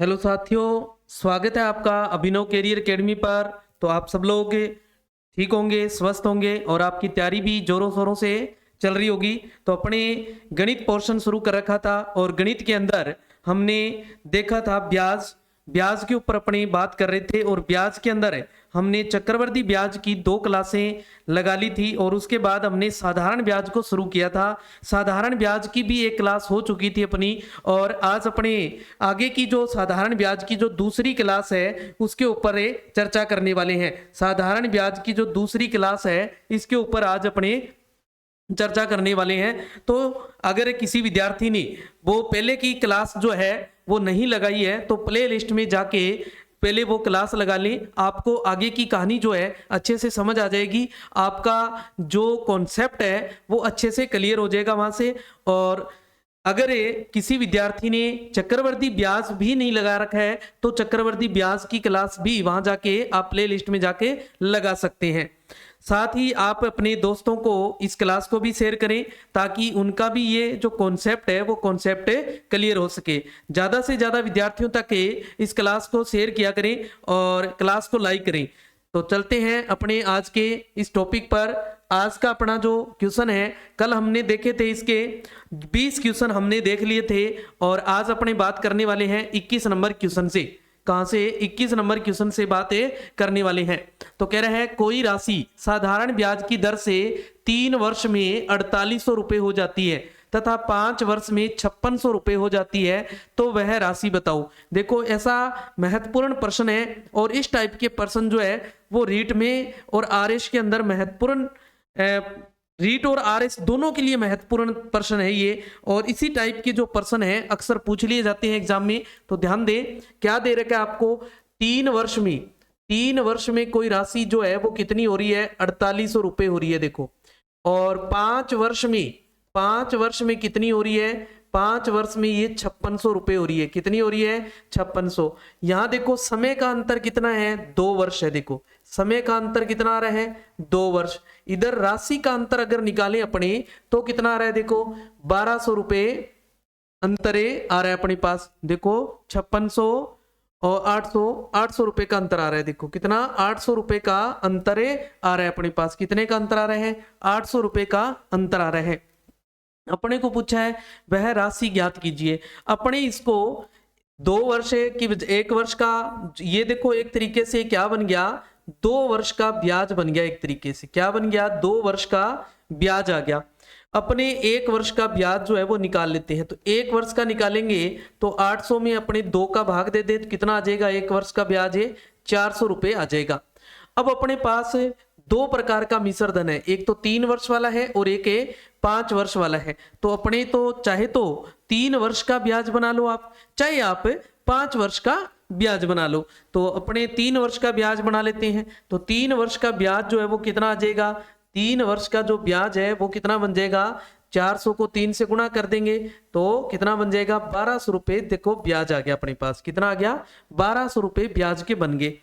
Hello साथियों, स्वागत है आपका अभिनव कैरियर एकेडमी पर। तो आप सब लोग ठीक होंगे, स्वस्थ होंगे और आपकी तैयारी भी जोरों शोरों से चल रही होगी। तो अपने गणित पोर्शन शुरू कर रखा था और गणित के अंदर हमने देखा था ब्याज। ब्याज के ऊपर अपनी बात कर रहे थे और ब्याज के अंदर हमने चक्रवृद्धि ब्याज की 2 क्लासें लगा ली थी और उसके बाद हमने साधारण ब्याज को शुरू किया था। साधारण ब्याज की भी एक क्लास हो चुकी थी अपनी, और आज अपने आगे की जो साधारण ब्याज की जो दूसरी क्लास है उसके ऊपर चर्चा करने वाले हैं। साधारण ब्याज की जो दूसरी क्लास है इसके ऊपर आज अपने चर्चा करने वाले हैं। तो अगर किसी विद्यार्थी ने वो पहले की क्लास जो है वो नहीं लगाई है तो प्ले लिस्ट में जाके पहले वो क्लास लगा लें, आपको आगे की कहानी जो है अच्छे से समझ आ जाएगी। आपका जो कॉन्सेप्ट है वो अच्छे से क्लियर हो जाएगा वहां से। और अगर किसी विद्यार्थी ने चक्रवृद्धि ब्याज भी नहीं लगा रखा है तो चक्रवृद्धि ब्याज की क्लास भी वहां जाके आप प्ले लिस्ट में जाके लगा सकते हैं। साथ ही आप अपने दोस्तों को इस क्लास को भी शेयर करें ताकि उनका भी ये जो कॉन्सेप्ट है वो कॉन्सेप्ट क्लियर हो सके। ज्यादा से ज्यादा विद्यार्थियों तक इस क्लास को शेयर किया करें और क्लास को लाइक करें। तो चलते हैं अपने आज के इस टॉपिक पर। आज का अपना जो क्वेश्चन है, कल हमने देखे थे इसके 20 क्वेश्चन हमने देख लिए थे और आज अपने बात करने वाले हैं 21 नंबर क्वेश्चन से। कहां से? 21 नंबर क्वेश्चन से बातें करने वाले हैं। तो कह रहे हैं कोई राशि साधारण ब्याज की दर से 3 वर्ष में 4800 रुपए हो जाती है तथा 5 वर्ष में 5600 रुपए हो जाती है, तो वह राशि बताओ। देखो, ऐसा महत्वपूर्ण प्रश्न है और इस टाइप के प्रश्न जो है वो रीट में और आरएस के अंदर महत्वपूर्ण, रीट और आरएस दोनों के लिए महत्वपूर्ण प्रश्न है ये। और इसी टाइप के जो प्रश्न है अक्सर पूछ लिए जाते हैं एग्जाम में। तो ध्यान दें, क्या दे रखा है आपको? 3 वर्ष में कोई राशि जो है वो कितनी हो रही है? 4800 रुपए हो रही है। देखो, और 5 वर्ष में कितनी हो रही है? 5 वर्ष में ये 5600 रुपए हो रही है। कितनी हो रही है? 5600। यहां देखो समय का अंतर कितना है? 2 वर्ष है। देखो, समय का अंतर कितना आ रहा है? 2 वर्ष। इधर राशि का अंतर अगर निकालें अपने तो कितना आ रहा है? देखो, 1200 रुपए अंतरे आ रहा है अपने पास। देखो, 5600 और 800 रुपए का अंतर आ रहा है। देखो कितना, 800 रुपए का अंतरे आ रहा है अपने पास। कितने का अंतर आ रहा है? 800 रुपए का अंतर आ रहा है। अपने को पूछा है वह राशि ज्ञात कीजिए। अपने इसको 2 वर्ष की 1 वर्ष का, ये देखो एक तरीके से क्या बन गया? 2 वर्ष का ब्याज बन गया। एक तरीके से क्या बन गया? 2 वर्ष का ब्याज आ गया। अपने 1 वर्ष का ब्याज जो है वो निकाल लेते हैं। तो 1 वर्ष का निकालेंगे तो 800 में अपने 2 का भाग दे दे तो कितना आ जाएगा? 1 वर्ष का ब्याज है 400 रुपए आ जाएगा। अब अपने पास 2 प्रकार का मिश्र धन है, एक तो 3 वर्ष वाला है और एक 5 वर्ष वाला है। तो अपने तो चाहे तो 3 वर्ष का ब्याज बना लो आप, चाहे आप 5 वर्ष का ब्याज बना लो। तो अपने 3 वर्ष का ब्याज बना लेते हैं। तो 3 वर्ष का ब्याज जो है वो कितना आ जाएगा? 3 वर्ष का जो ब्याज है वो कितना बन जाएगा? 400 को 3 से गुणा कर देंगे तो कितना बन जाएगा? 1200 रुपए। देखो ब्याज आ गया अपने पास। कितना आ गया? 1200 रुपए ब्याज के बन गए।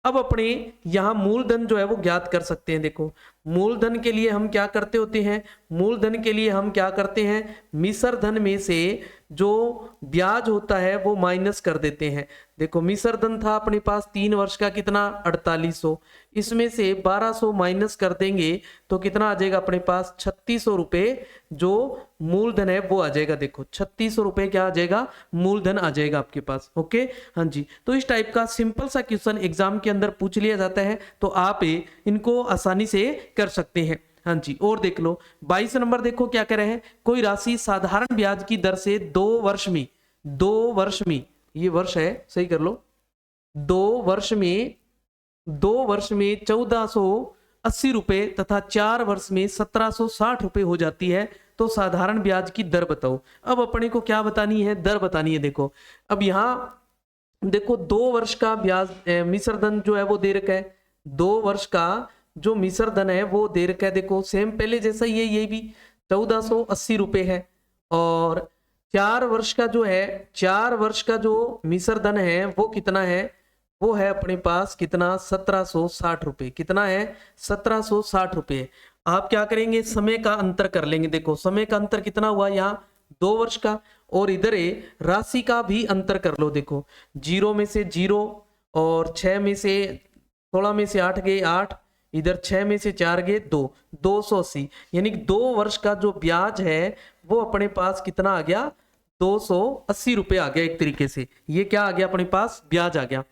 अब अपने यहां मूलधन जो है वो ज्ञात कर सकते हैं। देखो, मूलधन के लिए हम क्या करते होते हैं? मूलधन के लिए हम क्या करते हैं? मिश्र धन में से जो ब्याज होता है वो माइनस कर देते हैं। देखो, मिश्र धन था अपने पास 3 वर्ष का कितना? 4800। इसमें से 1200 माइनस कर देंगे तो कितना आ जाएगा अपने पास? 3600 रुपए जो मूलधन है वो आ जाएगा। देखो, 3600 रुपए क्या आ जाएगा? मूलधन आ जाएगा आपके पास। ओके, हाँ जी। तो इस टाइप का सिंपल सा क्वेश्चन एग्जाम के अंदर पूछ लिया जाता है तो आप इनको आसानी से कर सकते हैं। हाँ जी, और देख लो 22 नंबर। देखो क्या कह रहे हैं? कोई राशि साधारण ब्याज की दर से 2 वर्ष में, ये वर्ष है, सही कर लो, 2 वर्ष में 1480 रुपए तथा 4 वर्ष में 1760 रुपए हो जाती है, तो साधारण ब्याज की दर बताओ। अब अपने को क्या बतानी है? दर बतानी है। देखो, अब यहां देखो 2 वर्ष का ब्याज मिश्र धन जो है वो दे रखा है। 2 वर्ष का जो मिश्र धन है वो दे रखा है। देखो सेम पहले जैसा ही है, ये भी 1480 रुपए है। और 4 वर्ष का जो है, 4 वर्ष का जो मिश्र धन है वो कितना है? वो है अपने पास कितना? 1760 रुपए। कितना है? 1760 रुपए। आप क्या करेंगे? समय का अंतर कर लेंगे। देखो समय का अंतर कितना हुआ यहाँ? 2 वर्ष का। और इधर राशि का भी अंतर कर लो। देखो 0 में से 0 और 6 में से 16 में से 8 गए 8, इधर 6 में से 4 गए 2, 280, यानी कि 2 वर्ष का जो ब्याज है वो अपने पास कितना आ गया, 280 रुपए आ गया। एक तरीके से ये क्या आ गया अपने पास, ब्याज आ गया।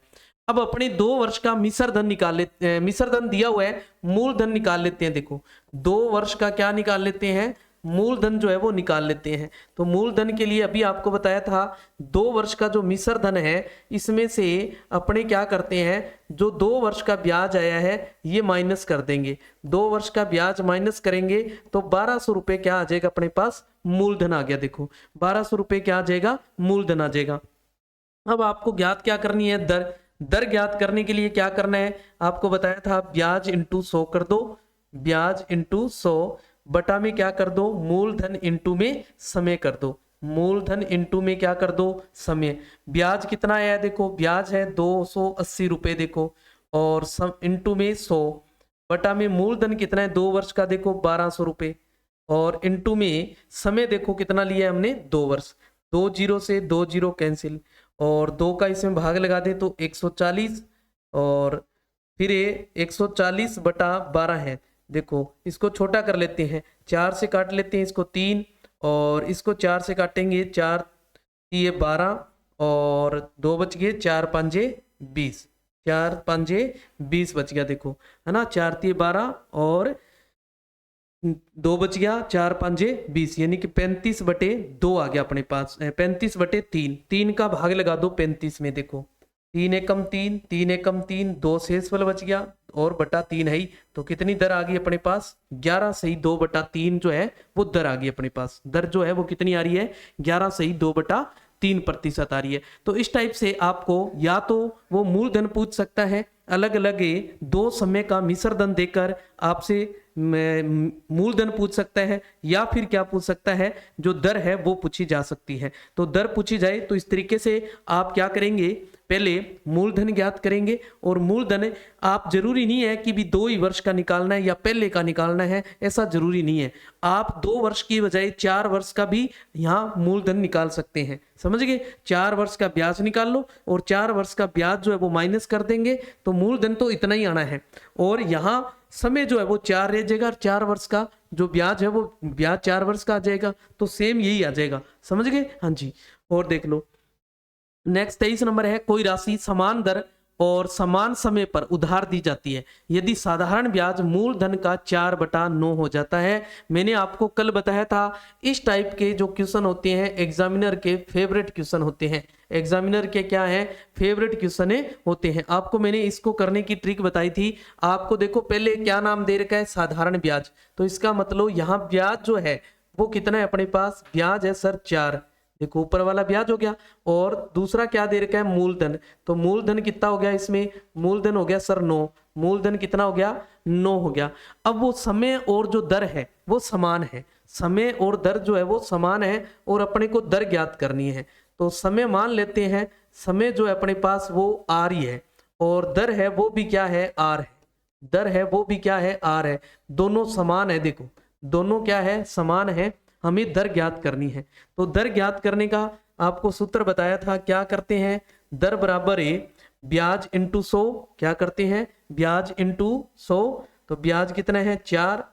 अब अपने 2 वर्ष का मिश्र धन निकाल लेते हैं, मिश्र धन दिया हुआ है, मूलधन निकाल लेते हैं। देखो 2 वर्ष का क्या निकाल लेते हैं, मूलधन जो है वो निकाल लेते हैं। तो मूलधन के लिए अभी आपको बताया था 2 वर्ष का जो मिश्र धन है इसमें से अपने क्या करते हैं, जो 2 वर्ष का ब्याज आया है ये माइनस कर देंगे। 2 वर्ष का ब्याज माइनस करेंगे तो 1200 रुपए क्या आ जाएगा अपने पास, मूलधन आ गया। देखो 1200 रुपए क्या आ जाएगा, मूलधन आ जाएगा। अब आपको ज्ञात क्या करनी है, दर। दर ज्ञात करने के लिए क्या करना है, आपको बताया था ब्याज इंटू 100 कर दो, ब्याज इंटू 100 बटा में क्या कर दो, मूलधन इंटू में समय कर दो, मूलधन इंटू में क्या कर दो, समय। ब्याज कितना आया है, देखो ब्याज है 280 रुपए, देखो, और इंटू में 100 बटा में मूलधन कितना है 2 वर्ष का, देखो 1200 रुपए, और इंटू में समय देखो कितना लिया है हमने, 2 वर्ष। 2 जीरो से 2 जीरो कैंसिल, और 2 का इसमें भाग लगा दे तो 140, और फिर ये 140 बटा 12 है। देखो इसको छोटा कर लेते हैं, 4 से काट लेते हैं इसको 3, और इसको 4 से काटेंगे 4 ये 12, और 2 बच गए, 4 पंजे 20, 4 पंजे 20 बच गया। देखो है ना, 4 12 और 2 बच गया, 4 पंजे 20, यानी कि 35 बटे 2 आ गया अपने पास, 35 बटे 3। 3 का भाग लगा दो 35 में, देखो 3 एकम 3, 3 एकम 3, 2 शेष फल बच गया, और बटा 3 है ही, तो कितनी दर आ गई अपने पास, 11 सही 2 बटा 3 जो है वो दर आ गई अपने पास। दर जो है वो कितनी आ रही है, 11 सही 2 बटा 3% आ रही है। तो इस टाइप से आपको या तो वो मूलधन पूछ सकता है, अलग अलग 2 समय का मिश्र धन देकर आपसे मूलधन पूछ सकता है, या फिर क्या पूछ सकता है, जो दर है वो पूछी जा सकती है। तो दर पूछी जाए तो इस तरीके से आप क्या करेंगे, पहले मूलधन ज्ञात करेंगे। और मूलधन आप जरूरी नहीं है कि भी 2 ही वर्ष का निकालना है या पहले का निकालना है, ऐसा जरूरी नहीं है। आप 2 वर्ष की बजाय 4 वर्ष का भी यहाँ मूलधन निकाल सकते हैं, समझ गए। 4 वर्ष का ब्याज निकाल लो, और 4 वर्ष का ब्याज जो है वो माइनस कर देंगे, तो मूलधन तो इतना ही आना है। और यहाँ समय जो है वो 4 रह जाएगा, और 4 वर्ष का जो ब्याज है वो ब्याज 4 वर्ष का आ जाएगा, तो सेम यही आ जाएगा, समझ गए। हाँ जी, और देख लो नेक्स्ट 23 नंबर है, कोई राशि समान दर और समान समय पर उधार दी जाती है यदि साधारण ब्याज मूलधन का 4/9 हो जाता है। मैंने आपको कल बताया था इस टाइप के जो क्वेश्चन होते हैं एग्जामिनर के फेवरेट क्वेश्चन होते हैं, एग्जामिनर के क्या है, फेवरेट क्वेश्चन होते हैं। आपको मैंने इसको करने की ट्रिक बताई थी। आपको देखो पहले क्या नाम दे रखा है, साधारण ब्याज, तो इसका मतलब यहाँ ब्याज जो है वो कितना है अपने पास, ब्याज है सर 4, देखो ऊपर वाला ब्याज हो गया। और दूसरा क्या दे रखा है, मूलधन, तो मूलधन कितना हो गया इसमें, मूलधन हो गया सर 9, मूलधन कितना हो गया, 9 हो गया। अब वो समय और जो दर है वो समान है, समय और दर जो है वो समान है, और अपने को दर ज्ञात करनी है। तो समय मान लेते हैं, समय जो है अपने पास वो आर ही है, और दर है वो भी क्या है, आर है, दर है वो भी क्या है, आर है, दोनों समान है। देखो दोनों क्या है, समान है, हमें दर ज्ञात करनी है। तो दर ज्ञात करने का आपको सूत्र बताया था, क्या करते हैं, दर बराबर है ब्याज इंटू 100, क्या करते हैं, ब्याज इंटू 100, तो ब्याज कितना है 4,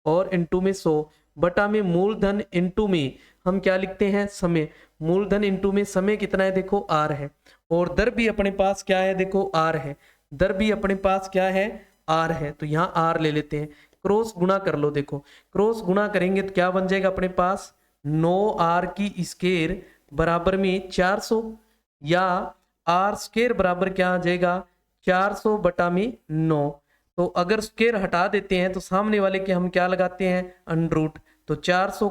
और इंटू में 100 बटा में मूलधन इंटू में हम क्या लिखते हैं, समय, मूलधन इंटू में समय कितना है, देखो आर है, और दर भी अपने पास क्या है, देखो आर है, दर भी अपने पास क्या है, आर है, तो यहाँ आर ले लेते हैं। क्रॉस गुणा कर लो, देखो क्रॉस गुणा करेंगे तो क्या बन जाएगा अपने पास, 9r की स्क्वायर बराबर में 400, या r स्क्वायर बराबर क्या आ जाएगा, 400 बटा में 9। तो अगर स्क्वायर हटा देते हैं तो सामने वाले के हम क्या लगाते हैं, अंडरूट, तो 400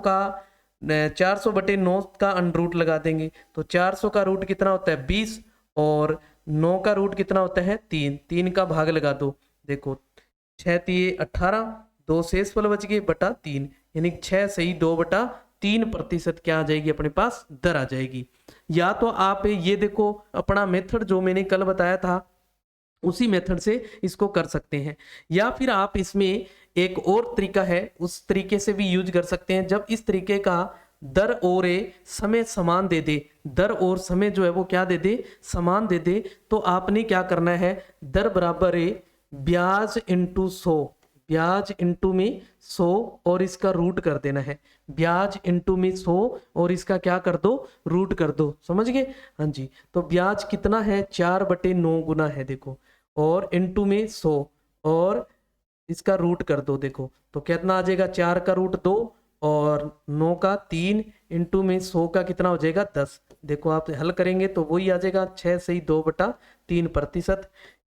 बटे 9 का अंडरूट लगा देंगे, तो 400 का रूट कितना होता है 20, और 9 का रूट कितना होता है 3, 3 का भाग लगा दो, देखो 6 3 18, 2 शेष फल बच गए बटा 3, यानी 6 सही 2/3% क्या आ जाएगी अपने पास, दर आ जाएगी। या तो आप ये देखो अपना मेथड जो मैंने कल बताया था उसी मेथड से इसको कर सकते हैं, या फिर आप इसमें एक और तरीका है उस तरीके से भी यूज कर सकते हैं। जब इस तरीके का दर और ए समय समान दे दे, दर और समय जो है वो क्या दे दे, समान दे दे, तो आपने क्या करना है, दर बराबर ए ब्याज इंटू 100, ब्याज इंटू में 100 और इसका रूट कर देना है, ब्याज इंटू में 100 और इसका क्या कर दो, रूट कर दो। समझ गए? हाँ जी। तो ब्याज कितना है, 4/9 गुना है देखो, और इंटू में 100 और इसका रूट कर दो। देखो तो कितना आ जाएगा, 4 का रूट 2 और 9 का 3 इंटू में 100 का कितना हो जाएगा 10। देखो आप हल करेंगे तो वही आ जाएगा 6 सही 2/3%।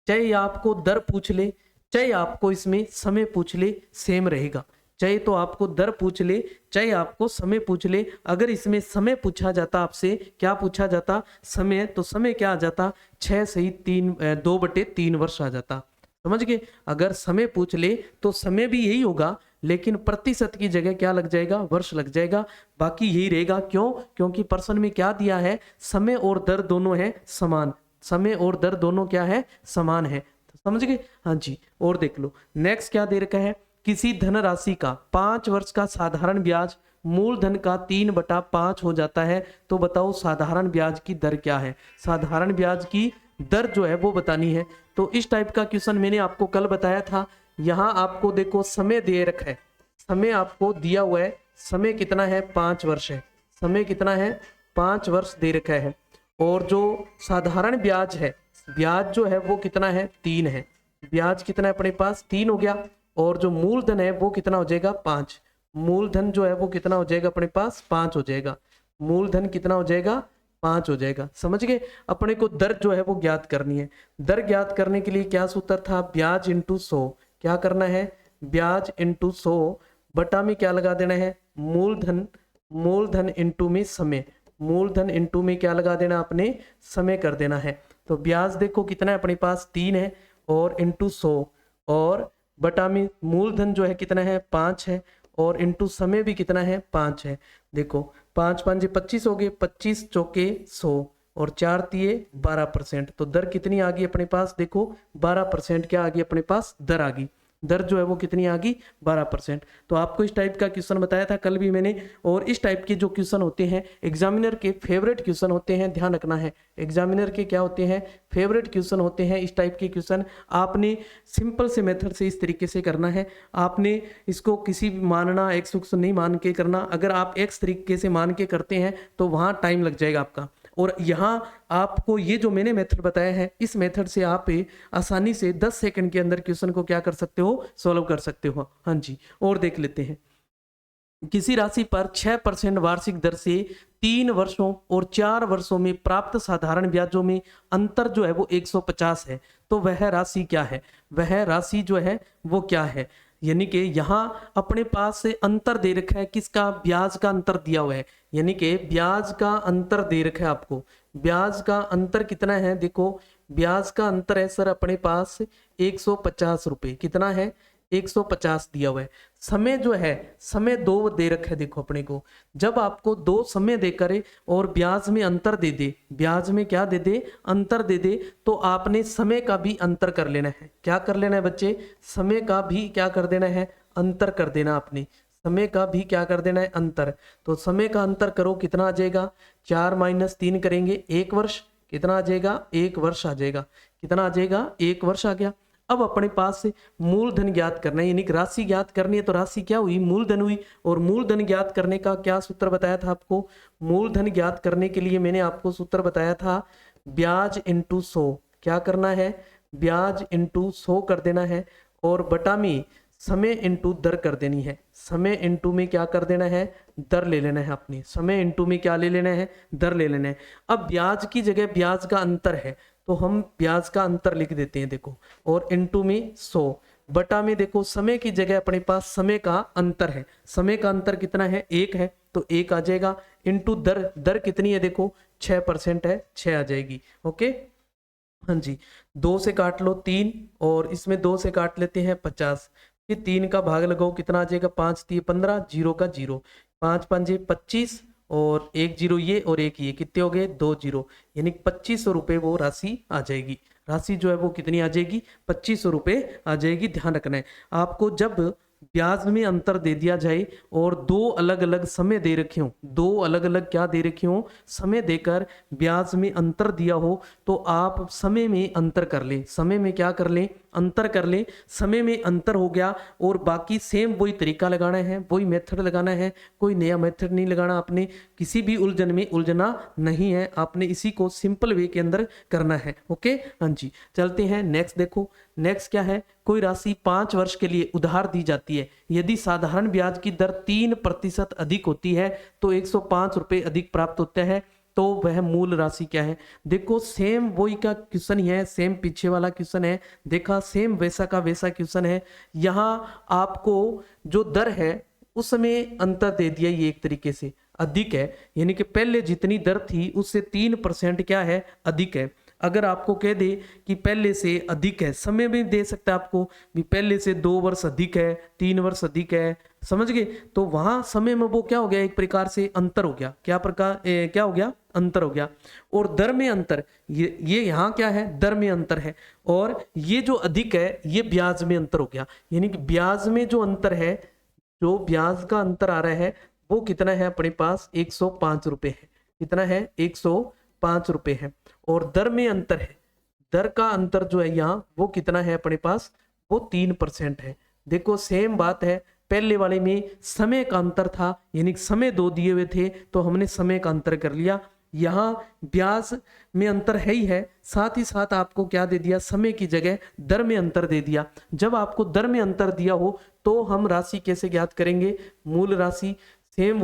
चाहे आपको दर पूछ ले, चाहे आपको इसमें समय पूछ ले, सेम रहेगा। चाहे तो आपको दर पूछ ले, चाहे आपको समय पूछ ले, अगर इसमें समय पूछा जाता आपसे, क्या पूछा जाता, समय, तो समय क्या आ जाता, 6 सही 2/3 वर्ष आ जाता। समझ गए? अगर समय पूछ ले तो समय भी यही होगा, लेकिन प्रतिशत की जगह क्या लग जाएगा, वर्ष लग जाएगा, बाकी यही रहेगा। क्यों? क्योंकि प्रश्न में क्या दिया है, समय और दर दोनों है समान, समय और दर दोनों क्या है, समान है। समझ गए? हाँ जी। और देख लो नेक्स्ट क्या दे रखा है, किसी धनराशि का 5 वर्ष का साधारण ब्याज मूलधन का 3/5 हो जाता है, तो बताओ साधारण ब्याज की दर क्या है, साधारण ब्याज की दर जो है वो बतानी है। तो इस टाइप का क्वेश्चन मैंने आपको कल बताया था। यहाँ आपको देखो समय दे रखा है, समय आपको दिया हुआ है, समय कितना है, 5 वर्ष है, समय कितना है, 5 वर्ष दे रखा है। और जो साधारण ब्याज है, ब्याज जो है वो कितना है, 3 है, ब्याज कितना है अपने पास, 3 हो गया। और जो मूलधन है वो कितना हो जाएगा, 5, मूलधन जो है वो कितना हो जाएगा अपने पास, 5 हो जाएगा, मूलधन कितना हो जाएगा, 5 हो जाएगा। समझ गए? अपने को दर जो है वो ज्ञात करनी है। दर ज्ञात करने के लिए क्या सूत्र था, ब्याज इंटू 100, क्या करना है, ब्याज इंटू 100 बटा में क्या लगा देना है, मूलधन, मूलधन इंटू में समय, मूलधन इंटू में क्या लगा देना, अपने समय कर देना है। तो ब्याज देखो कितना है अपने पास, 3 है, और इंटू 100 और बटा में मूलधन जो है कितना है, 5 है, और इंटू समय भी कितना है, 5 है। देखो 5 5 25 हो गए, 25 चौके 100 और 4 तिये 12%। तो दर कितनी आ गई अपने पास, देखो 12% क्या आ गई अपने पास, दर आ गई। दर जो है वो कितनी आ गई, 12%। तो आपको इस टाइप का क्वेश्चन बताया था कल भी मैंने। और इस टाइप के जो क्वेश्चन होते हैं एग्जामिनर के फेवरेट क्वेश्चन होते हैं, ध्यान रखना है, एग्जामिनर के क्या होते हैं, फेवरेट क्वेश्चन होते हैं। इस टाइप के क्वेश्चन आपने सिंपल से मेथड से इस तरीके से करना है। आपने इसको किसी भी मानना एक्स उक्स नहीं मान के करना। अगर आप एक्स तरीके से मान के करते हैं तो वहां टाइम लग जाएगा आपका। और यहाँ आपको ये जो मैंने मेथड बताया है, इस मेथड से आप आसानी से 10 सेकंड के अंदर क्वेश्चन को क्या कर सकते हो, सॉल्व कर सकते हो। हाँ जी। और देख लेते हैं, किसी राशि पर 6% वार्षिक दर से 3 वर्षों और 4 वर्षों में प्राप्त साधारण ब्याजों में अंतर जो है वो 150 है, तो वह राशि क्या है, वह राशि जो है वो क्या है। यानी कि यहाँ अपने पास से अंतर दे रखा है, किसका, ब्याज का अंतर दिया हुआ है, यानी कि ब्याज का अंतर दे रखा है आपको। ब्याज का अंतर कितना है, देखो ब्याज का अंतर है सर अपने पास 150 रुपए, कितना है, 150 दिया हुआ है। समय जो है, समय 2 दे रखा है। देखो अपने को जब आपको 2 समय देकर और ब्याज में अंतर दे दे, ब्याज में क्या दे दे, अंतर दे दे, तो आपने समय का भी अंतर कर लेना है। क्या कर लेना है बच्चे, समय का भी क्या कर देना है, अंतर कर देना आपने, समय का भी क्या कर देना है, अंतर। तो समय का अंतर करो, कितना आ जाएगा, 4 - 3 करेंगे 1 वर्ष, कितना आ जाएगा, 1 वर्ष आ जाएगा, कितना आ जाएगा, 1 वर्ष आ गया। अब अपने पास से मूलधन ज्ञात करना है, यानी कि राशि ज्ञात करनी है। तो राशि क्या हुई, मूलधन हुई। और मूलधन ज्ञात करने का क्या सूत्र बताया था आपको, मूलधन ज्ञात करने के लिए मैंने आपको सूत्र बताया था ब्याज इंटू 100। क्या करना है, ब्याज इंटू 100 कर देना है, और बटा में समय इंटू दर कर देनी है। समय इंटू में क्या कर देना है, दर ले लेना है अपनी, समय इंटू में क्या ले लेना है, दर ले लेना है। अब ब्याज की जगह ब्याज का अंतर है, तो हम ब्याज का अंतर लिख देते हैं, देखो, और इंटू में 100 बटा में देखो समय की जगह अपने पास समय का अंतर है, समय का अंतर कितना है, 1 है, तो 1 आ जाएगा, इंटू दर, दर कितनी है, देखो 6% है, 6 आ जाएगी। ओके, हाँ जी। 2 से काट लो 3, और इसमें 2 से काट लेते हैं 50, फिर 3 का भाग लगाओ, कितना आ जाएगा, 5 × 3 = 15, 0 का 0, 5 × 5 = 25, और 1 0 ये और 1 ये, कितने हो गए, 2 0, यानी 2500 रुपये वो राशि आ जाएगी। राशि जो है वो कितनी आ जाएगी, 2500 रुपये आ जाएगी। ध्यान रखना है आपको, जब ब्याज में अंतर दे दिया जाए और दो अलग अलग समय दे रखे हो, दो अलग अलग क्या दे रखे हो, समय देकर ब्याज में अंतर दिया हो, तो आप समय में अंतर कर ले, समय में क्या कर ले, अंतर कर ले। समय में अंतर हो गया और बाकी सेम वही तरीका लगाना है, वही मेथड लगाना है, कोई नया मेथड नहीं लगाना, आपने किसी भी उलझन में उलझना नहीं है, आपने इसी को सिंपल वे के अंदर करना है। ओके, हाँ जी, चलते हैं नेक्स्ट। देखो नेक्स्ट क्या है, कोई राशि 5 वर्ष के लिए उधार दी जाती है, यदि साधारण ब्याज की दर 3% अधिक होती है तो 105 रुपए अधिक प्राप्त होता है, तो वह मूल राशि क्या है। देखो सेम वही का क्वेश्चन ही है, सेम पीछे वाला क्वेश्चन है, देखा सेम वैसा का वैसा क्वेश्चन है। यहाँ आपको जो दर है उसमें अंतर दे दिया, ये एक तरीके से अधिक है, यानी कि पहले जितनी दर थी उससे 3% क्या है, अधिक है। अगर आपको कह दे कि पहले से अधिक है, समय भी दे सकता है आपको भी, पहले से 2 वर्ष अधिक है, 3 वर्ष अधिक है, समझ गए, तो वहां समय में वो क्या हो गया, एक प्रकार से अंतर हो गया, क्या प्रकार क्या हो गया, अंतर हो गया। और दर में अंतर, ये यहाँ क्या है, दर में अंतर है, और ये जो अधिक है ये ब्याज में अंतर हो गया, यानी कि ब्याज में जो अंतर है, जो ब्याज का अंतर आ रहा है वो कितना है अपने पास, 105 रुपए है, कितना है, 105 रुपए है। और दर में अंतर है, दर का अंतर जो है यहाँ वो कितना है अपने पास, वो 3% है। देखो सेम बात है, पहले वाले में समय का अंतर था, यानी समय 2 दिए हुए थे तो हमने समय का अंतर कर लिया, यहाँ ब्याज में अंतर है ही है, साथ ही साथ आपको क्या दे दिया, समय की जगह दर में अंतर दे दिया। जब आपको दर में अंतर दिया हो तो हम राशि कैसे ज्ञात करेंगे, मूल राशि, सेम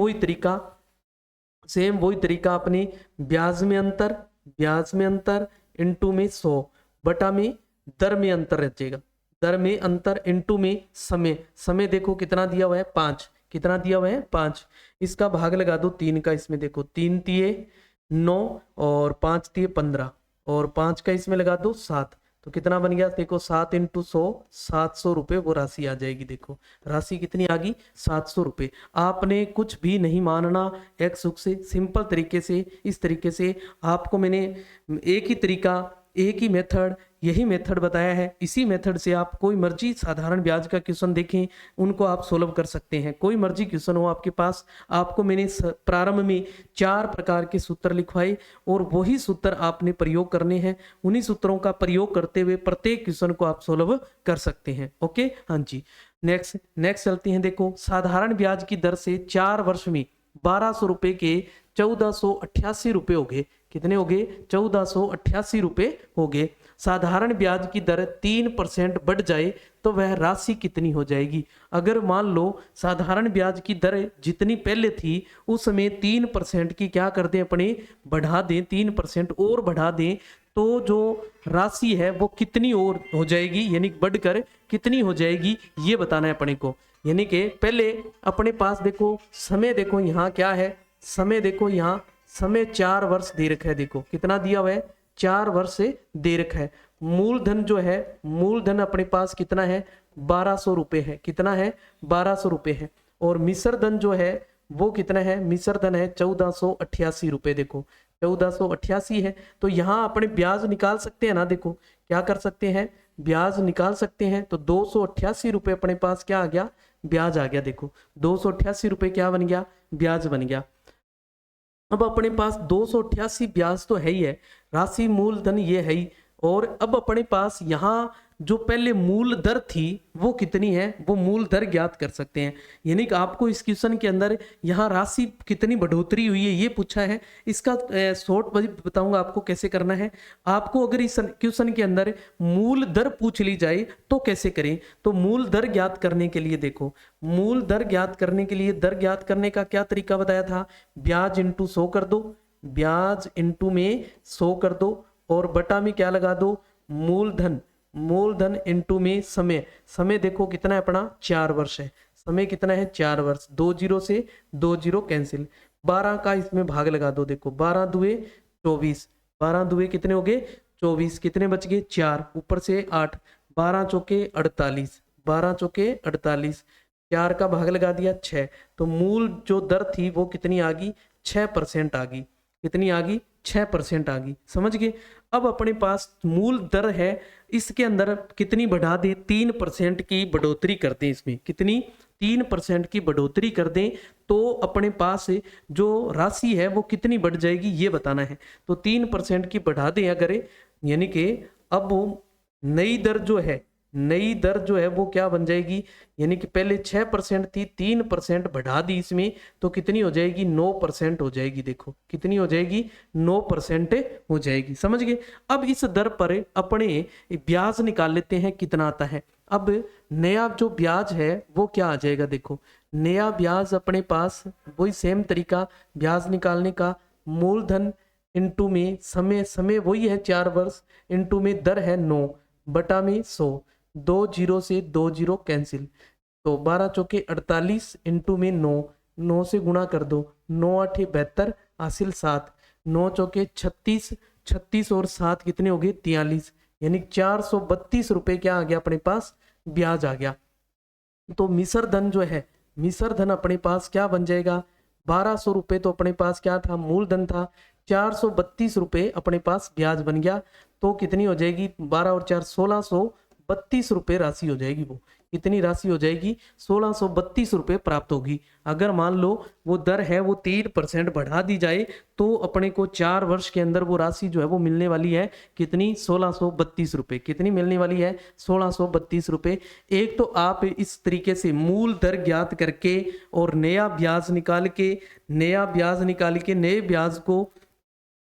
वही तरीका अपने ब्याज में अंतर, ब्याज में अंतर इंटू में 100 बटा में दर में अंतर रचेगा, दर में अंतर इंटू में समय, समय देखो कितना दिया हुआ है, 5, कितना दिया हुआ है, 5, इसका भाग लगा दो 3 का, इसमें देखो 3 तिये 9 और 5 तिये 15 और 5 का इसमें लगा दो 7, तो कितना बन गया, देखो 7 इंटू 100, 700 रुपये वो राशि आ जाएगी। देखो राशि कितनी आ गई, 700 रुपये। आपने कुछ भी नहीं मानना, एक सुख से सिंपल तरीके से, इस तरीके से आपको मैंने एक ही तरीका, एक ही मेथड, यही मेथड बताया है, इसी मेथड से आप कोई मर्जी साधारण ब्याज का क्वेश्चन देखें उनको आप सोल्व कर सकते हैं, कोई मर्जी क्वेश्चन हो आपके पास। आपको मैंने प्रारंभ में 4 प्रकार के सूत्र लिखवाए और वही सूत्र आपने प्रयोग करने हैं, उन्हीं सूत्रों का प्रयोग करते हुए प्रत्येक क्वेश्चन को आप सोल्व कर सकते हैं। ओके, हाँ जी, नेक्स्ट चलते हैं। देखो साधारण ब्याज की दर से 4 वर्ष में 1200 रुपए के 1488 रुपए हो गए, कितने हो गए, 1488 रुपए हो गए। साधारण ब्याज की दर 3% बढ़ जाए तो वह राशि कितनी हो जाएगी। अगर मान लो साधारण ब्याज की दर जितनी पहले थी उसमें 3% की क्या कर दें, अपने बढ़ा दें, 3% और बढ़ा दें, तो जो राशि है वो कितनी और हो जाएगी, यानी बढ़कर कितनी हो जाएगी, ये बताना है अपने को। यानी कि पहले अपने पास देखो समय, देखो यहाँ क्या है, समय देखो यहाँ समय 4 वर्ष दे रखा है, देखो कितना दिया हुआ है, 4 वर्ष से दे रखा है। मूलधन जो है, मूलधन अपने पास कितना है, 1200 रुपये है, कितना है, 1200 रुपये है। और मिश्र धन जो है वो कितना है, मिश्र धन है 1488 रुपये, देखो 1488 है। तो यहाँ अपने ब्याज निकाल सकते हैं ना, देखो क्या कर सकते हैं, ब्याज निकाल सकते हैं। तो 288 रुपये अपने पास क्या आ गया, ब्याज आ गया, देखो 288 रुपये क्या बन गया, ब्याज बन गया। अब अपने पास 288 ब्याज तो है ही है, राशि मूलधन ये है ही, और अब अपने पास यहाँ जो पहले मूल दर थी वो कितनी है, वो मूल दर ज्ञात कर सकते हैं। यानी कि आपको इस क्वेश्चन के अंदर यहाँ राशि कितनी बढ़ोतरी हुई है ये पूछा है, इसका शॉर्ट बताऊंगा आपको कैसे करना है। आपको अगर इस क्वेश्चन के अंदर मूल दर पूछ ली जाए तो कैसे करें, तो मूल दर ज्ञात करने के लिए देखो, मूल दर ज्ञात करने के लिए दर ज्ञात करने का क्या तरीका बताया था, ब्याज इंटू 100 कर दो, ब्याज इंटू में 100 कर दो, और बटा में क्या लगा दो, मूलधन, मूलधन इंटू में समय, समय देखो कितना है अपना, 4 वर्ष है, समय कितना है, 4 वर्ष, 2 जीरो से 2 जीरो कैंसिल, 12 का इसमें भाग लगा दो, देखो 12 दुए 24, 12 दुए कितने हो गए, 24, कितने बच गए, 4, ऊपर से 8, 12 चौके 48, 12 चौके 48, 4 का भाग लगा दिया 6, तो मूल जो दर थी वो कितनी आ गई, 6% आ गई, कितनी आ गई, 6% आ गई। समझ गए। अब अपने पास मूल दर है, इसके अंदर कितनी बढ़ा दें, 3% की बढ़ोतरी कर दें। इसमें कितनी, 3% की बढ़ोतरी कर दें तो अपने पास जो राशि है वो कितनी बढ़ जाएगी ये बताना है। तो 3% की बढ़ा दें अगर, यानी कि अब नई दर जो है, नई दर जो है वो क्या बन जाएगी, यानी कि पहले 6% थी, 3% बढ़ा दी इसमें तो कितनी हो जाएगी, 9% हो जाएगी। देखो कितनी हो जाएगी, 9% हो जाएगी। समझ गए। अब इस दर पर अपने ब्याज निकाल लेते हैं कितना आता है। अब नया जो ब्याज है वो क्या आ जाएगा, देखो नया ब्याज अपने पास वही सेम तरीका ब्याज निकालने का, मूलधन इंटू में समय, समय वही है 4 वर्ष, इंटू में दर है 9 बटा में 100, 2 जीरो से 2 जीरो कैंसिल, तो 12 चौके 48 इंटू में 9, 9 से गुणा कर दो, 9 आठे 72 हासिल 7, 9 चौके 36, 36 और 7 कितने हो गए 43, यानी 432 रुपए क्या आ गया अपने पास, ब्याज आ गया। तो मिश्र धन जो है, मिश्र धन अपने पास क्या बन जाएगा, 1200 रुपए तो अपने पास क्या था, मूलधन था, 432 रुपए अपने पास ब्याज बन गया। तो कितनी हो जाएगी, 12 और 4 1632 रुपए राशि हो जाएगी। वो कितनी राशि हो जाएगी, 1632 रुपए प्राप्त होगी। अगर मान लो वो दर है वो 3% बढ़ा दी जाए तो अपने को 4 वर्ष के अंदर वो राशि जो है वो मिलने वाली है कितनी, 1632 रुपए। कितनी मिलने वाली है, 1632 रुपए। एक तो आप इस तरीके से मूल दर ज्ञात करके और नया ब्याज निकाल के, नया ब्याज निकाल के नए ब्याज को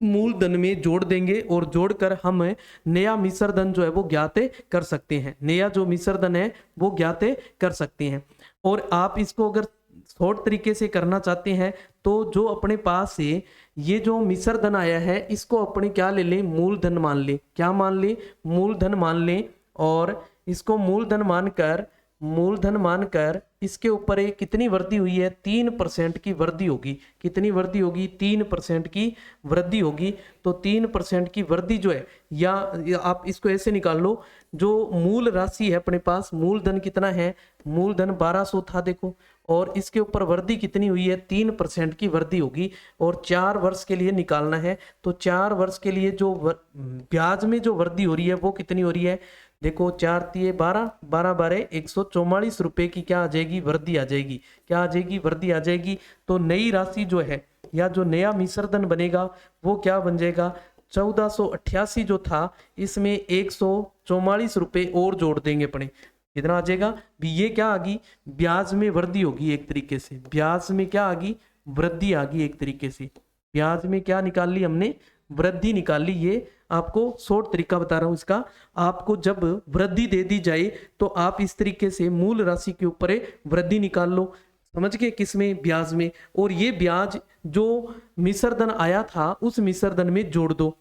मूलधन में जोड़ देंगे और जोड़कर हम नया मिश्र धन जो है वो ज्ञात कर सकते हैं। नया जो मिश्र धन है वो ज्ञात कर सकते हैं। और आप इसको अगर शॉर्ट तरीके से करना चाहते हैं तो जो अपने पास है ये जो मिश्र धन आया है इसको अपने क्या ले लें, मूलधन मान ले। क्या मान ले, मूलधन मान ले। और इसको मूलधन मानकर, मूलधन मानकर इसके ऊपर एक कितनी वृद्धि हुई है, 3% की वृद्धि होगी। कितनी वृद्धि होगी, 3% की वृद्धि होगी। तो 3% की वृद्धि जो है, या आप इसको ऐसे निकाल लो, जो मूल राशि है अपने पास, मूलधन कितना है, मूलधन 1200 था देखो, और इसके ऊपर वृद्धि कितनी हुई है, 3% की वृद्धि होगी। और 4 वर्ष के लिए निकालना है तो 4 वर्ष के लिए जो ब्याज में जो वृद्धि हो रही है वो कितनी हो रही है, देखो 4 तिये 12, 12 12 144 रुपए की क्या आ जाएगी, वृद्धि आ जाएगी। क्या आ जाएगी, वृद्धि आ जाएगी। तो नई राशि जो है या जो नया मिश्र धन बनेगा वो क्या बन जाएगा, 1488 जो था इसमें 144 रुपए और जोड़ देंगे अपने, कितना आ जाएगा भी, ये क्या आ गई, ब्याज में वृद्धि होगी एक तरीके से। ब्याज में क्या आ गई, वृद्धि आ गई एक तरीके से। ब्याज में क्या निकाल ली हमने, वृद्धि निकाल ली। ये आपको शॉर्ट तरीका बता रहा हूं इसका। आपको जब वृद्धि दे दी जाए तो आप इस तरीके से मूल राशि के ऊपर वृद्धि निकाल लो। समझ गए, किसमें, ब्याज में। और ये ब्याज जो मिश्र धन आया था उस मिश्र धन में जोड़ दो।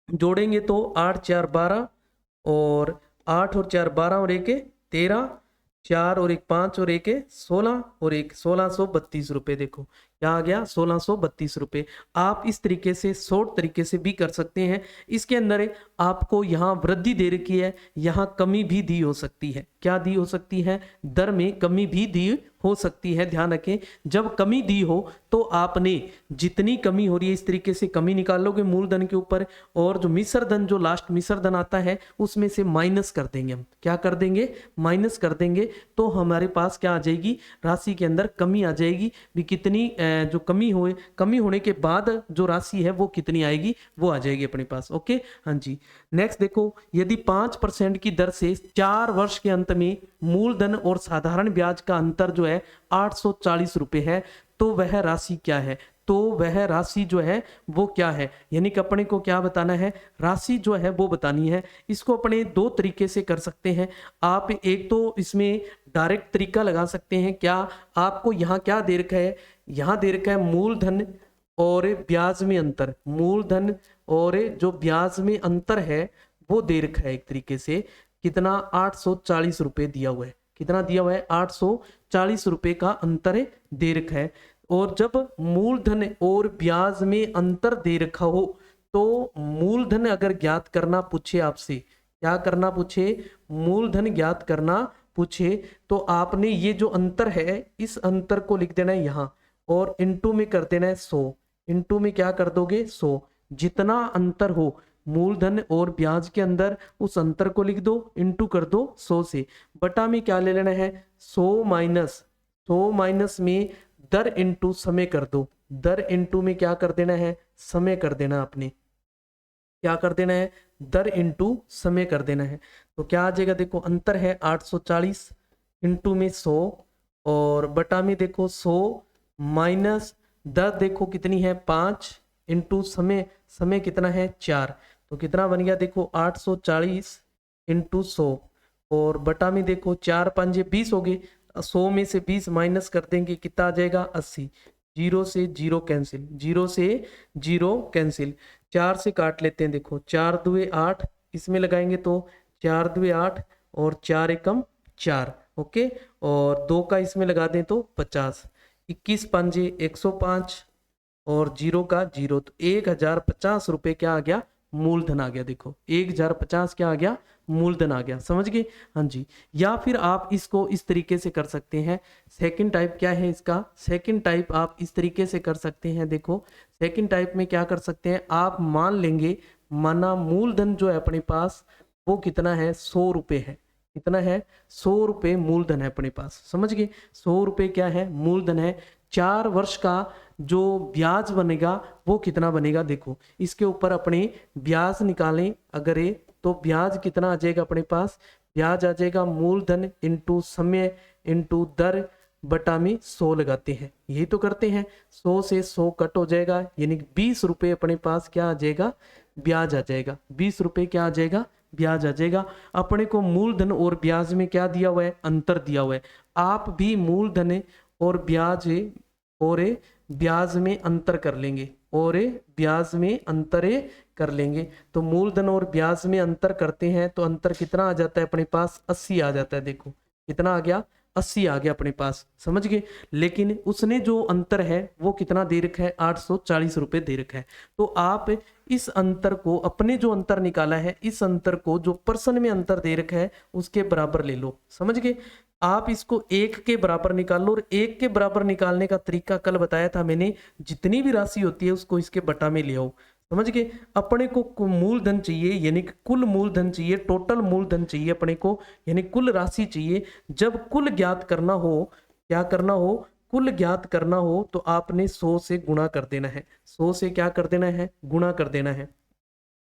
जोड़ेंगे तो 8 4 12 और 8 और 4 12 और 1 13, 4 और 1 5 और 1 16 और 1 1632 रुपए। देखो क्या आ गया, 1632 रुपए। आप इस तरीके से शॉर्ट तरीके से भी कर सकते हैं। इसके अंदर आपको यहाँ वृद्धि दे रखी है, यहाँ कमी भी दी हो सकती है। क्या दी हो सकती है, दर में कमी भी दी हो सकती है। ध्यान रखें, जब कमी दी हो तो आपने जितनी कमी हो रही है इस तरीके से कमी निकालोगे मूलधन के ऊपर, और जो मिश्र धन, जो लास्ट मिश्र धन आता है उसमें से माइनस कर देंगे। हम क्या कर देंगे, माइनस कर देंगे। तो हमारे पास क्या आ जाएगी, राशि के अंदर कमी आ जाएगी भी। कितनी जो कमी हुए, कमी होने के बाद जो राशि है वो कितनी आएगी, वो आ जाएगी अपने पास। ओके, हाँ जी। नेक्स्ट देखो, यदि 5% की दर से 4 वर्ष के अंत में मूलधन और साधारण ब्याज का अंतर जो है 840 रुपए है, तो वह राशि क्या है। तो वह राशि जो है वो क्या है, यानी कि अपने को क्या बताना है, राशि जो है वो बतानी है। इसको अपने दो तरीके से कर सकते हैं आप। एक तो इसमें डायरेक्ट तरीका लगा सकते हैं। क्या, आपको यहाँ क्या दे रखा है, यहाँ दे रखा है मूलधन और ब्याज में अंतर। मूलधन और जो ब्याज में अंतर है वो दे रखा है एक तरीके से। कितना, 840 रुपए दिया हुआ है। कितना दिया हुआ है, 840 रुपए का अंतर दे रखा है। और जब मूलधन और ब्याज में अंतर दे रखा हो तो मूलधन अगर ज्ञात करना पूछे आपसे, क्या करना पूछे, मूलधन ज्ञात करना पूछे, तो आपने ये जो अंतर है इस अंतर को लिख देना है यहाँ और इनटू में कर देना है 100। इनटू में क्या कर दोगे, 100। जितना अंतर हो मूलधन और ब्याज के अंदर, उस अंतर को लिख दो, इंटू कर दो 100 से। बटा में क्या ले लेना है, 100 माइनस में दर इंटू समय कर दो। दर इंटू में क्या कर देना है, समय कर देना आपने, क्या कर देना है, दर इंटू समय कर देना है। तो क्या आ जाएगा, देखो अंतर है 840 इंटू में 100 और बटा में देखो 100 माइनस दर देखो कितनी है 5 इंटू समय, समय कितना है 4, तो कितना बन गया देखो 840 इंटू 100 और बटा में देखो 4 5 20 हो गए। 100 में से 20 माइनस कर देंगे, कितना आ जाएगा 80। 0 से 0 कैंसिल, 0 से 0 कैंसिल। 4 से काट लेते हैं, देखो 4 दुए 8, इसमें लगाएंगे तो 4 दुए 8 और 4 एकम 4, ओके। और 2 का इसमें लगा दें तो 50। 21 पंजे 105 और 0 का 0, तो 1050 रुपये क्या आ गया, मूलधन आ गया। देखो 1050 क्या आ गया, मूलधन आ गया। समझ गए, हाँ जी। या फिर आप इसको इस तरीके से कर सकते हैं। सेकंड टाइप क्या है इसका, सेकंड टाइप आप इस तरीके से कर सकते हैं। देखो सेकंड टाइप में क्या कर सकते हैं, आप मान लेंगे, माना मूलधन जो है अपने पास वो कितना है, 100 रुपये है। कितना है, 100 रुपये मूलधन है अपने पास। समझ गए, 100 रुपये क्या है, मूलधन है। 4 वर्ष का जो ब्याज बनेगा वो कितना बनेगा, देखो इसके ऊपर अपने ब्याज निकालें अगर ये, तो ब्याज कितना आ जाएगा अपने पास, ब्याज आ जाएगा मूलधन इंटू समय इंटू दर बटा में 100 लगाते हैं, यही तो करते हैं। 100 से 100 कट हो जाएगा, यानी 20 रुपये अपने पास क्या आ जाएगा, ब्याज आ जाएगा। 20 रुपये क्या आ जाएगा, ब्याज आ जाएगा। अपने को मूलधन और ब्याज में क्या दिया हुआ है, अंतर दिया हुआ है। आप भी मूलधन और ब्याज में अंतर कर लेंगे, और ब्याज में अंतर कर लेंगे। तो मूलधन और ब्याज में अंतर करते हैं तो अंतर कितना आ जाता है अपने पास, 80 आ जाता है। देखो कितना आ गया, 80 आ गया अपने पास। समझ गए, लेकिन उसने जो अंतर है वो कितना दे रखा है, 840 रुपये दे रखा है। तो आप इस अंतर को, अपने जो अंतर निकाला है, इस अंतर को जो पर्सन में अंतर दे रखा है उसके बराबर ले लो। समझ गए, आप इसको 1 के बराबर निकाल लो। और 1 के बराबर निकालने का तरीका कल बताया था मैंने, जितनी भी राशि होती है उसको इसके बटा में ले आओ। समझ गए, अपने को मूलधन चाहिए, यानी कि कुल मूलधन चाहिए, टोटल मूलधन चाहिए अपने को, यानी कुल राशि चाहिए। जब कुल ज्ञात करना हो, क्या करना हो, कुल ज्ञात करना हो तो आपने 100 से गुणा कर देना है। 100 से क्या कर देना है, गुणा कर देना है।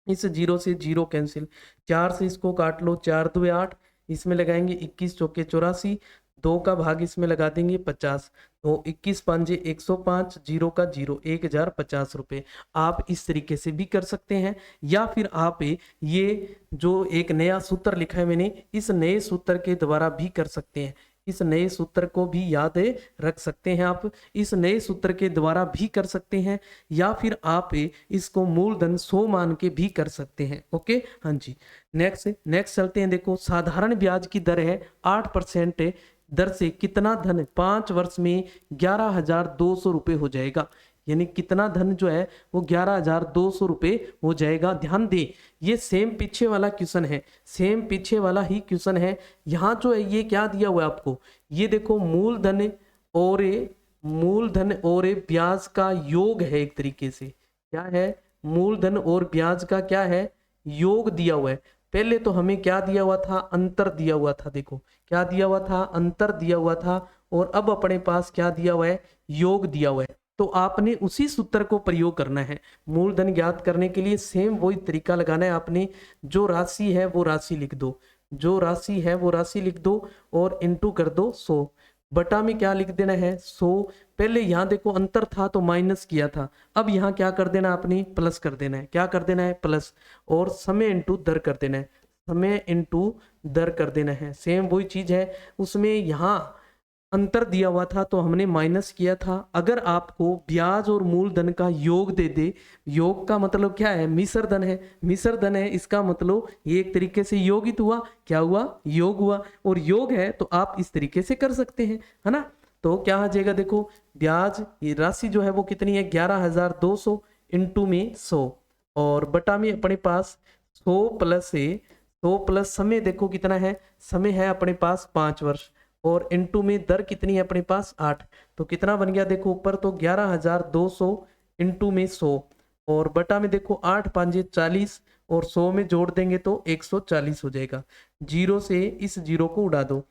इस 0 से 0 कैंसिल, 4 से इसको काट लो, 4 दुए 8, इसमें लगाएंगे 21 चौके 84, 2 का भाग इसमें लगा देंगे 50, तो 21 पंजे 105, 0 का 0, 1050 रुपये। आप इस तरीके से भी कर सकते हैं, या फिर आप ये जो एक नया सूत्र लिखा है मैंने, इस नए सूत्र के द्वारा भी कर सकते हैं। इस नए सूत्र को भी याद रख सकते हैं आप, इस नए सूत्र के द्वारा भी कर सकते हैं, या फिर आप इसको मूलधन 100 मान के भी कर सकते हैं। ओके, हाँ जी। नेक्स्ट चलते हैं। देखो साधारण ब्याज की दर है 8% दर से कितना धन 5 वर्ष में 11,200 रुपये हो जाएगा। यानी कितना धन जो है वो 11,200 रुपये हो जाएगा। ध्यान दे, ये सेम पीछे वाला क्वेश्चन है, सेम पीछे वाला ही क्वेश्चन है। यहाँ जो है ये क्या दिया हुआ है आपको, ये देखो मूलधन और ब्याज का योग है। एक तरीके से क्या है, मूलधन और ब्याज का क्या है, योग दिया हुआ है। पहले तो हमें क्या दिया हुआ था, अंतर दिया हुआ था। देखो क्या दिया हुआ था, अंतर दिया हुआ था, और अब अपने पास क्या दिया हुआ है, योग दिया हुआ है। तो आपने उसी सूत्र को प्रयोग करना है मूलधन ज्ञात करने के लिए। सेम वही तरीका लगाना है आपने, जो राशि है वो राशि लिख दो, जो राशि है वो राशि लिख दो और इंटू कर दो 100। बटा में क्या लिख देना है, 100। पहले यहाँ देखो अंतर था तो माइनस किया था, अब यहाँ क्या कर देना आपने, प्लस कर देना है। क्या कर देना है, प्लस, और समय इंटू दर कर देना है, समय इंटू दर कर देना है। सेम वही चीज है, उसमें यहाँ अंतर दिया हुआ था तो हमने माइनस किया था। अगर आपको ब्याज और मूलधन का योग दे दे, योग का मतलब क्या है, मिश्र धन है, मिश्र धन है, इसका मतलब ये एक तरीके से योगित हुआ। क्या हुआ, योग हुआ, और योग है तो आप इस तरीके से कर सकते हैं, है ना। तो क्या आ जाएगा, देखो ब्याज ये राशि जो है वो कितनी है, 11,200 इंटू में 100, और बटा में अपने पास 100 प्लस समय देखो कितना है, समय है अपने पास 5 वर्ष, और इंटू में दर कितनी है अपने पास 8। तो कितना बन गया देखो ऊपर तो 11,200 इंटू में 100, और बटा में देखो 8 पांजे 40 और 100 में जोड़ देंगे तो 140 हो जाएगा। जीरो से इस जीरो को उड़ा दो,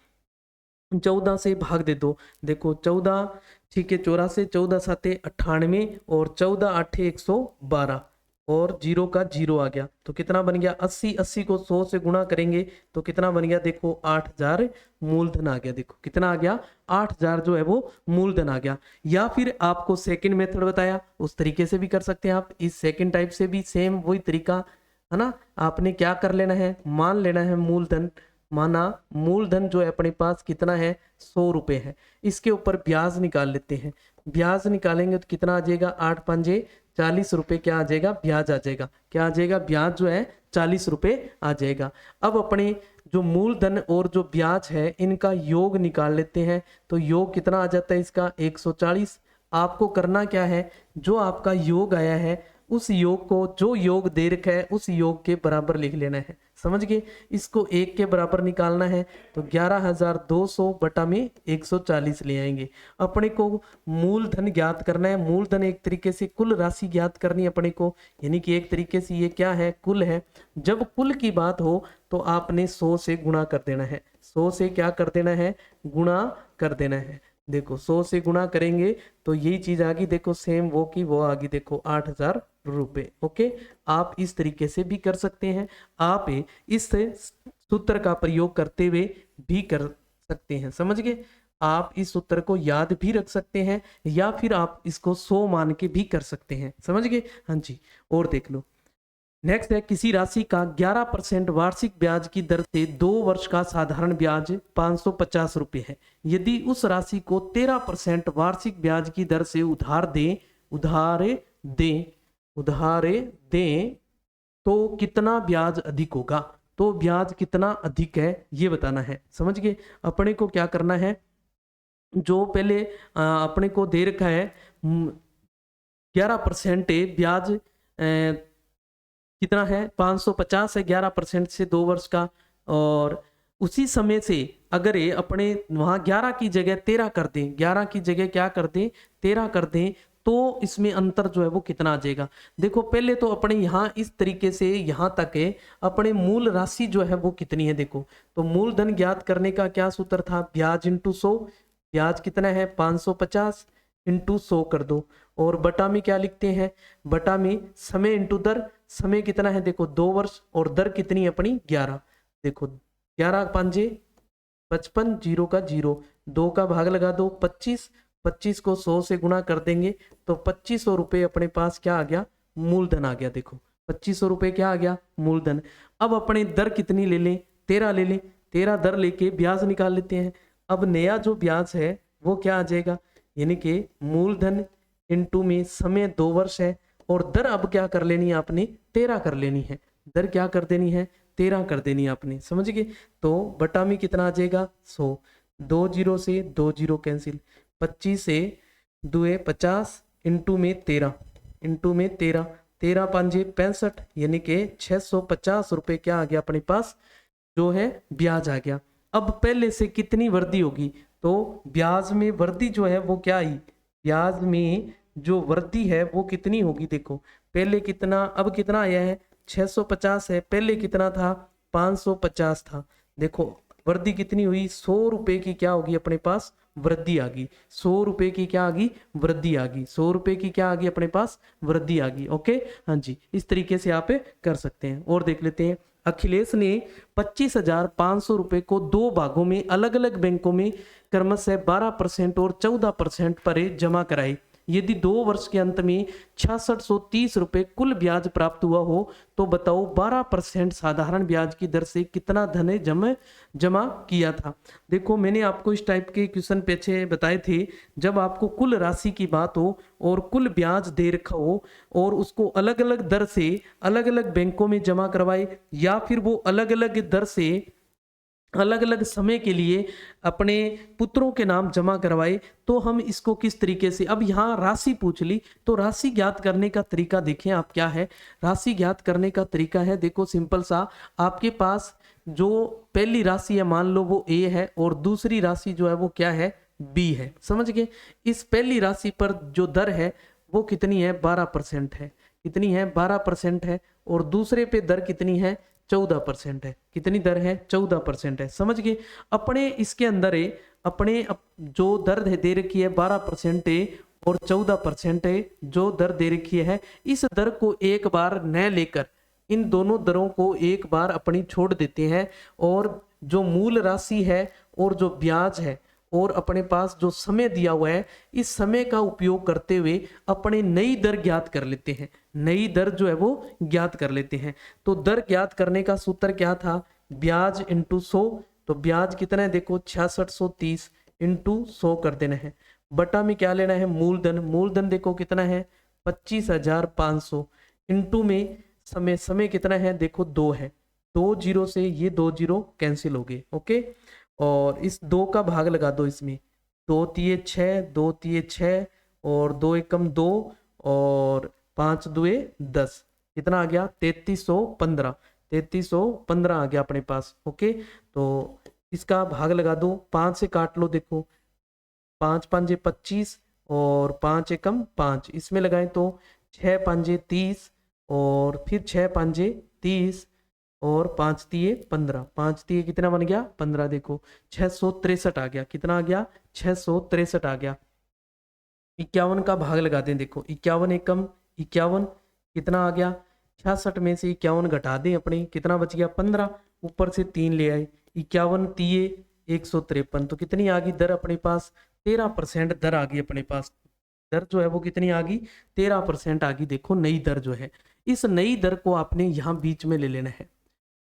14 से भाग दे दो, देखो 14 ठीक है 84, 14 साते 98 और 14 आठे 112 और जीरो का जीरो आ गया तो कितना बन गया 80। 80 को 100 से गुणा करेंगे तो कितना बन गया देखो 8000 मूलधन आ गया। देखो कितना आ गया 8000 जो है वो मूलधन आ गया। या फिर आपको सेकंड मेथड बताया उस तरीके से भी कर सकते हैं आप। इस सेकंड टाइप से भी सेम वही तरीका है ना। आपने क्या कर लेना है, मान लेना है मूलधन, माना मूलधन जो है अपने पास कितना है 100 रुपए है। इसके ऊपर ब्याज निकाल लेते हैं। ब्याज निकालेंगे तो कितना आ जाएगा 8 पंजे 40 रुपए क्या आ जाएगा ब्याज आ जाएगा। क्या आ जाएगा ब्याज जो है 40 रुपए आ जाएगा। अब अपने जो मूलधन और जो ब्याज है इनका योग निकाल लेते हैं तो योग कितना आ जाता है इसका 140। आपको करना क्या है, जो आपका योग आया है उस योग को जो योग दे रखा है उस योग के बराबर लिख लेना है। समझ गए। इसको 1 के बराबर निकालना है तो 11200 बटा में 140 ले आएंगे। अपने को मूलधन ज्ञात करना है। मूलधन एक तरीके से कुल राशि ज्ञात करनी है अपने को, यानी कि एक तरीके से ये क्या है कुल है। जब कुल की बात हो तो आपने 100 से गुणा कर देना है। 100 से क्या कर देना है गुणा कर देना है। देखो 100 से गुणा करेंगे तो यही चीज आ गई, देखो सेम वो की वो आ गई, देखो 8000 रुपए। ओके, आप इस तरीके से भी कर सकते हैं। आप इस सूत्र का प्रयोग करते हुए भी कर सकते हैं। समझ गए। आप इस सूत्र को याद भी रख सकते हैं या फिर आप इसको 100 मान के भी कर सकते हैं। समझ गए। हाँ जी, और देख लो नेक्स्ट है, किसी राशि का 11% वार्षिक ब्याज की दर से 2 वर्ष का साधारण ब्याज 550 रुपए है। यदि उस राशि को 13% वार्षिक ब्याज की दर से उधारे दें तो कितना ब्याज अधिक होगा। तो ब्याज कितना अधिक है ये बताना है। समझ गए। अपने को क्या करना है, जो पहले अपने को दे रखा है 11% ब्याज कितना है 550 है 11% से 2 वर्ष का। और उसी समय से अगर ये अपने वहां 11 की जगह 13 कर दें, 11 की जगह क्या कर दें 13 कर दें तो इसमें अंतर जो है वो कितना आ जाएगा। देखो पहले तो अपने यहाँ इस तरीके से यहाँ तक है अपने मूल राशि जो है वो कितनी है। देखो तो मूलधन ज्ञात करने का क्या सूत्र था, ब्याज इंटू 100। ब्याज कितना है 550 इंटू 100 कर दो। और बटा में क्या लिखते हैं, बटा में समय इंटू दर। समय कितना है देखो 2 वर्ष और दर कितनी है अपनी 11। देखो 11 पांजे 55, जीरो का जीरो, 2 का भाग लगा दो 25, 25 को 100 से गुणा कर देंगे तो 2500 रुपये अपने पास क्या आ गया मूलधन आ गया। देखो 2500 रुपये क्या आ गया मूलधन। अब अपने दर कितनी ले लें 13 ले लें। 13 दर लेके ब्याज निकाल लेते हैं। अब नया जो ब्याज है वो क्या आ जाएगा, यानी कि मूलधन इंटू में समय 2 वर्ष है और दर अब क्या कर लेनी है आपने 13 कर लेनी है। दर क्या कर देनी है 13 कर देनी है आपने। समझ गए। तो बटा में कितना आ जाएगा 100, 2 जीरो से 2 जीरो कैंसिल, 25 से 2 50 इंटू में 13 इंटू में 13, 13 पांजे 65 यानी कि 650 रुपये क्या आ गया अपने पास जो है ब्याज आ गया। अब पहले से कितनी वृद्धि होगी, तो ब्याज में वृद्धि जो है वो क्या आई, ब्याज में जो वृद्धि है वो कितनी होगी। देखो पहले कितना अब कितना आया है 650 है, पहले कितना था 550 था। देखो वृद्धि कितनी हुई 100 रुपए की क्या होगी अपने पास वृद्धि आ गई। 100 रुपए की क्या आ गई वृद्धि आ गई। 100 रुपए की क्या आ गई अपने पास वृद्धि आ गई। ओके हाँ जी, इस तरीके से आप कर सकते हैं। और देख लेते हैं, अखिलेश ने 25,500 रुपए को 2 भागों में अलग अलग बैंकों में क्रमशः 12% और 14% पर जमा कराए। यदि 2 वर्ष के अंत में 6630 रुपए कुल ब्याज प्राप्त हुआ हो तो बताओ 12% साधारण ब्याज की दर से कितना धन जमा किया था। देखो मैंने आपको इस टाइप के क्वेश्चन पीछे बताए थे। जब आपको कुल राशि की बात हो और कुल ब्याज दे रखा हो और उसको अलग अलग दर से अलग अलग बैंकों में जमा करवाए या फिर वो अलग अलग दर से अलग अलग समय के लिए अपने पुत्रों के नाम जमा करवाए, तो हम इसको किस तरीके से, अब यहाँ राशि पूछ ली तो राशि ज्ञात करने का तरीका देखें आप क्या है। राशि ज्ञात करने का तरीका है, देखो सिंपल सा, आपके पास जो पहली राशि है मान लो वो ए है और दूसरी राशि जो है वो क्या है बी है। समझ गए। इस पहली राशि पर जो दर है वो कितनी है 12% है। कितनी है 12% है, और दूसरे पे दर कितनी है 14% है। कितनी दर है 14% है। समझ गए। अपने इसके अंदर है अपने जो दर दे रखी है 12% और 14% जो दर दे रखी है, इस दर को एक बार न लेकर इन दोनों दरों को एक बार अपनी छोड़ देते हैं, और जो मूल राशि है और जो ब्याज है और अपने पास जो समय दिया हुआ है, इस समय का उपयोग करते हुए अपने नई दर ज्ञात कर लेते हैं। नई दर जो है वो ज्ञात कर लेते हैं। तो दर ज्ञात करने का सूत्र क्या था, ब्याज इंटू 100। तो ब्याज कितना है देखो 6630 इंटू 100 कर देना है। बटा में क्या लेना है मूलधन। मूलधन देखो कितना है 25,500 इंटू में समय। समय कितना है देखो 2 है। 2 जीरो से ये 2 जीरो कैंसिल हो गए। ओके, और इस 2 का भाग लगा दो इसमें। 2 तिये 6, 2 तिये 6 और 2 एकम 2 और 5 दुए 10। कितना आ गया 3315। 3315 आ गया अपने पास। ओके, तो इसका भाग लगा दो। 5 से काट लो देखो, 5 5 25 और 5 एकम 5। इसमें लगाएं तो 6 5 30 और फिर 6 5 30 और 5 तिये 15। 5 तिये कितना बन गया 15। देखो 663 आ गया। कितना आ गया 663 आ गया। 51 का भाग लगा दें। देखो 51 एकम 51 कितना आ गया 66 में से 51 घटा दें अपने, कितना बच गया 15। ऊपर से 3 ले आए। 51 तिये 153। तो कितनी आ गई दर अपने पास 13% दर आ गई अपने पास। दर जो है वो कितनी आ गई 13% आ गई। देखो नई दर जो है, इस नई दर को आपने यहाँ बीच में ले लेना है।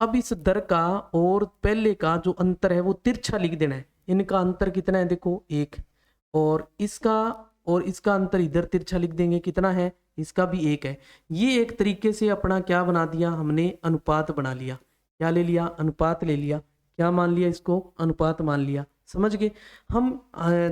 अब इस दर का और पहले का जो अंतर है वो तिरछा लिख देना है। इनका अंतर कितना है देखो 1, और इसका अंतर इधर तिरछा लिख देंगे। कितना है इसका भी 1 है। ये एक तरीके से अपना क्या बना दिया हमने अनुपात बना लिया। क्या ले लिया अनुपात ले लिया। क्या मान लिया इसको अनुपात मान लिया। समझ गए। हम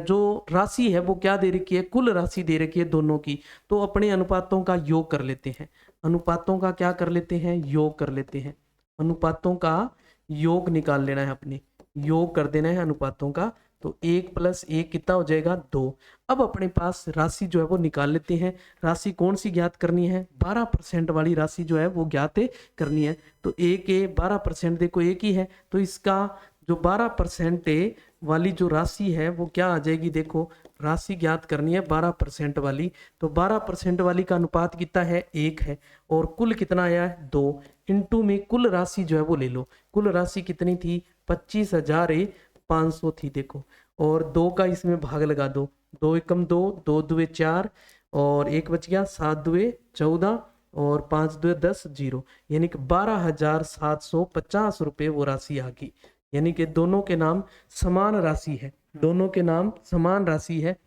जो राशि है वो क्या दे रखी है कुल राशि दे रखी है दोनों की, तो अपने अनुपातों का योग कर लेते हैं। अनुपातों का क्या कर लेते हैं योग कर लेते हैं। अनुपातों का योग निकाल लेना है अपने, योग कर देना है अनुपातों का। तो 1 + 1 कितना हो जाएगा 2। अब अपने पास राशि जो है वो निकाल लेते हैं। राशि कौन सी ज्ञात करनी है 12% वाली राशि जो है वो ज्ञात करनी है। तो 1 12% देखो 1 ही है, तो इसका जो 12% वाली जो राशि है वो क्या आ जाएगी। देखो राशि ज्ञात करनी है 12% वाली, तो 12% वाली का अनुपात कितना है 1 है, और कुल कितना आया है 2। इंटू में कुल राशि जो है वो ले लो। कुल राशि कितनी थी 25,500 थी। देखो और 2 का इसमें भाग लगा दो। 2 एकम 2, 2 दुए 4 और 1 बच गया, 7 दुए 14 और 5 दुए 10 जीरो, यानी कि 12,750 रुपये वो राशि आ गई। यानी कि दोनों के नाम समान राशि है। दोनों के नाम समान राशि है,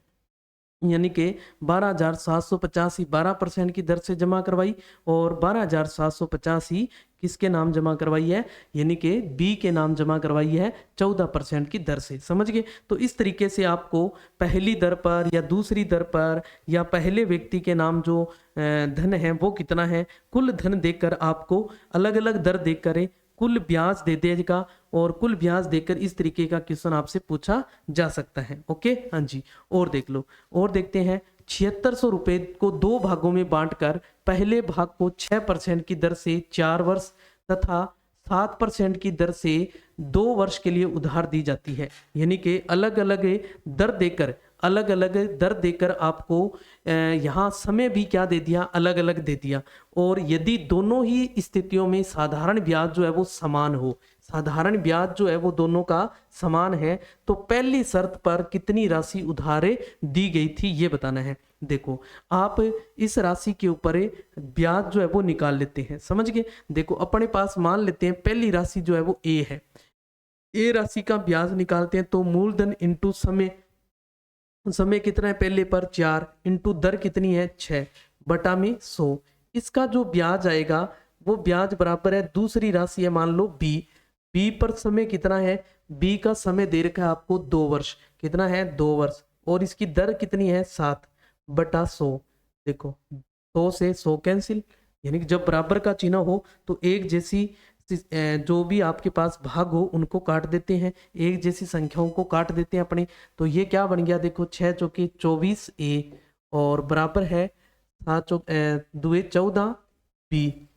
यानी कि 12,750 ही 12% की दर से जमा करवाई और 12,750 ही किसके नाम जमा करवाई है, यानी कि बी के नाम जमा करवाई है 14% की दर से। समझ गए। तो इस तरीके से आपको पहली दर पर या दूसरी दर पर या पहले व्यक्ति के नाम जो धन है वो कितना है, कुल धन देकर आपको अलग अलग दर देकर कुल ब्याज दे देगा, और कुल ब्याज देकर इस तरीके का क्वेश्चन आपसे पूछा जा सकता है। ओके हाँ जी, और देख लो और देखते हैं। 7600 रुपये को 2 भागों में बांटकर पहले भाग को 6% की दर से 4 वर्ष तथा 7% की दर से 2 वर्ष के लिए उधार दी जाती है। यानी कि अलग अलग दर देकर आपको यहाँ समय भी क्या दे दिया अलग अलग दे दिया। और यदि दोनों ही स्थितियों में साधारण ब्याज जो है वो समान हो, साधारण ब्याज जो है वो दोनों का समान है, तो पहली शर्त पर कितनी राशि उधार दी गई थी ये बताना है। देखो आप इस राशि के ऊपर ब्याज जो है वो निकाल लेते हैं। समझ गए। देखो अपने पास मान लेते हैं पहली राशि जो है वो ए है। ए राशि का ब्याज निकालते हैं तो मूलधन इंटू समय, समय कितना है पहले पर 4 इंटू दर कितनी है 6 बटा में 100। इसका जो ब्याज आएगा वो ब्याज बराबर है दूसरी राशि है मान लो बी। बी पर समय कितना है, बी का समय दे रखा है आपको 2 वर्ष। कितना है 2 वर्ष, और इसकी दर कितनी है 7 बटा 100। देखो 100 से 100 कैंसिल, यानी कि जब बराबर का चिन्ह हो तो एक जैसी जो भी आपके पास भाग हो उनको काट देते हैं, एक जैसी संख्याओं को काट देते हैं अपने। तो ये क्या बन गया देखो 6 चौके 24 ए और बराबर है 7 चौक दुए 14 बी,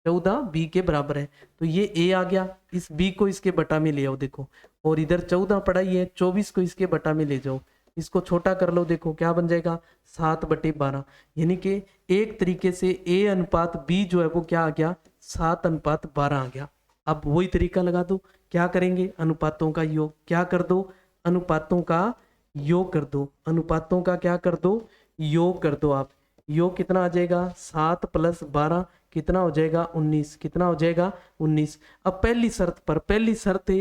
14 बी के बराबर है। तो ये ए आ गया, इस बी को इसके बटा में ले आओ देखो, और इधर 14 पड़ा ही है, 24 को इसके बटा में ले जाओ, इसको छोटा कर लो, देखो क्या बन जाएगा 7/12। यानी कि एक तरीके से ए अनुपात बी जो है वो क्या आ गया 7/12 आ गया। अब वही तरीका लगा दो, क्या करेंगे अनुपातों का योग, क्या कर दो अनुपातों का योग कर दो, अनुपातों का क्या कर दो योग कर दो आप। योग कितना आ जाएगा 7 + 12 कितना हो जाएगा 19, कितना हो जाएगा 19। अब पहली शर्त पर, पहली शर्त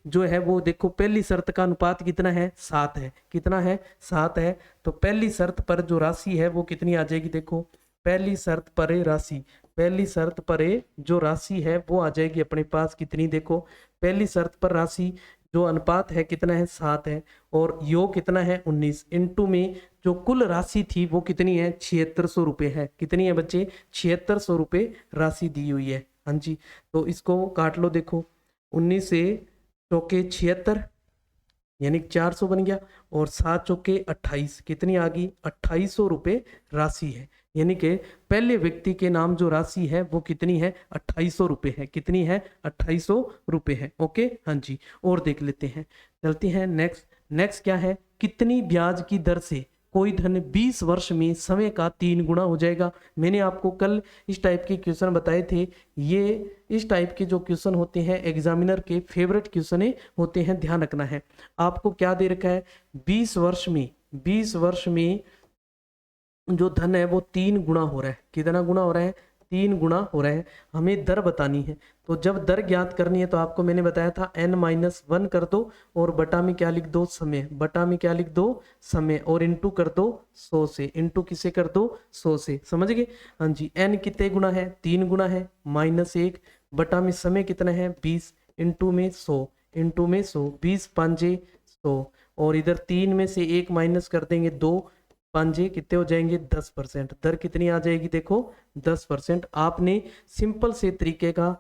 जो है वो देखो, पहली शर्त का अनुपात कितना है 7 है, कितना है 7 है। तो पहली शर्त पर जो राशि है वो कितनी आ जाएगी, देखो पहली शर्त पर राशि, पहली शर्त पर जो राशि है वो आ जाएगी अपने पास कितनी, देखो पहली शर्त पर राशि जो अनुपात है कितना है 7 है, और योग कितना है 19, इंटू में जो कुल राशि थी वो कितनी है 7600 रुपये है, कितनी है बच्चे 7600 रुपये राशि दी हुई है। हाँ जी, तो इसको काट लो, देखो 19 से चौके 76 यानी 400 बन गया, और 7 चौके 28 कितनी आ गई 2800 रुपये राशि है। यानी कि पहले व्यक्ति के नाम जो राशि है वो कितनी है 2800 रुपये है, कितनी है 2800 रुपये है। ओके हाँ जी, और देख लेते हैं, चलते हैं नेक्स्ट। नेक्स्ट क्या है, कितनी ब्याज की दर से कोई धन 20 वर्ष में समय का 3 गुना हो जाएगा। मैंने आपको कल इस टाइप के क्वेश्चन बताए थे, ये इस टाइप के जो क्वेश्चन होते हैं एग्जामिनर के फेवरेट क्वेश्चन होते हैं, ध्यान रखना है। आपको क्या दे रखा है 20 वर्ष में, 20 वर्ष में जो धन है वो 3 गुना हो रहा है, कितना गुना हो रहा है 3 गुना हो रहा है। हमें दर बतानी है, तो जब दर ज्ञात करनी है तो आपको मैंने बताया था n-1 कर दो, और बटा में क्या लिख दो समय, बटा में क्या लिख दो समय, और इंटू कर दो 100 से, इंटू किसे कर दो 100 से, समझ गए। हाँ जी, n कितने गुना है 3 गुना है, -1 बटा में समय कितना है 20, इंटू में 100, इंटू में 100, 20 5 100, और इधर 3 में से 1 माइनस कर देंगे 2 5 कितने हो जाएंगे 10%। दर कितनी आ जाएगी देखो 10%। आपने सिंपल से तरीके का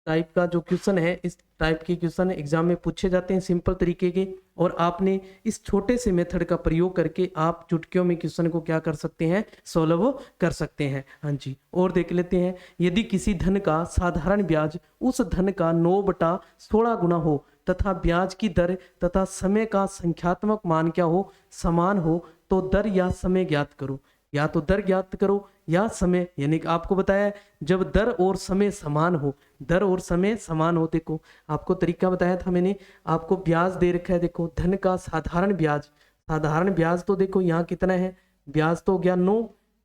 टाइप का जो क्वेश्चन है, इस टाइप के क्वेश्चन एग्जाम में पूछे जाते हैं सिंपल तरीके के, और आपने इस छोटे से मेथड का प्रयोग करके आप चुटकियों में क्वेश्चन को क्या कर सकते हैं सॉल्व कर सकते हैं। हाँ जी, और देख लेते हैं, यदि किसी धन का साधारण ब्याज उस धन का 9/16 गुना हो तथा ब्याज की दर तथा समय का संख्यात्मक मान क्या हो समान हो, तो दर या समय ज्ञात करो। या तो दर ज्ञात करो या समय, यानी कि आपको बताया है जब दर और समय समान हो, दर और समय समान हो। देखो आपको तरीका बताया था मैंने, आपको ब्याज दे रखा है, देखो धन का साधारण ब्याज, साधारण ब्याज तो देखो यहाँ कितना है, ब्याज तो हो गया 9,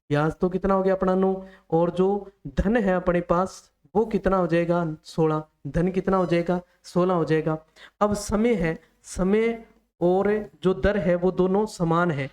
ब्याज तो कितना हो गया अपना 9, और जो धन है अपने पास वो कितना हो जाएगा 16, धन कितना हो जाएगा 16 हो जाएगा। अब समय है, समय और जो दर है वो दोनों समान है,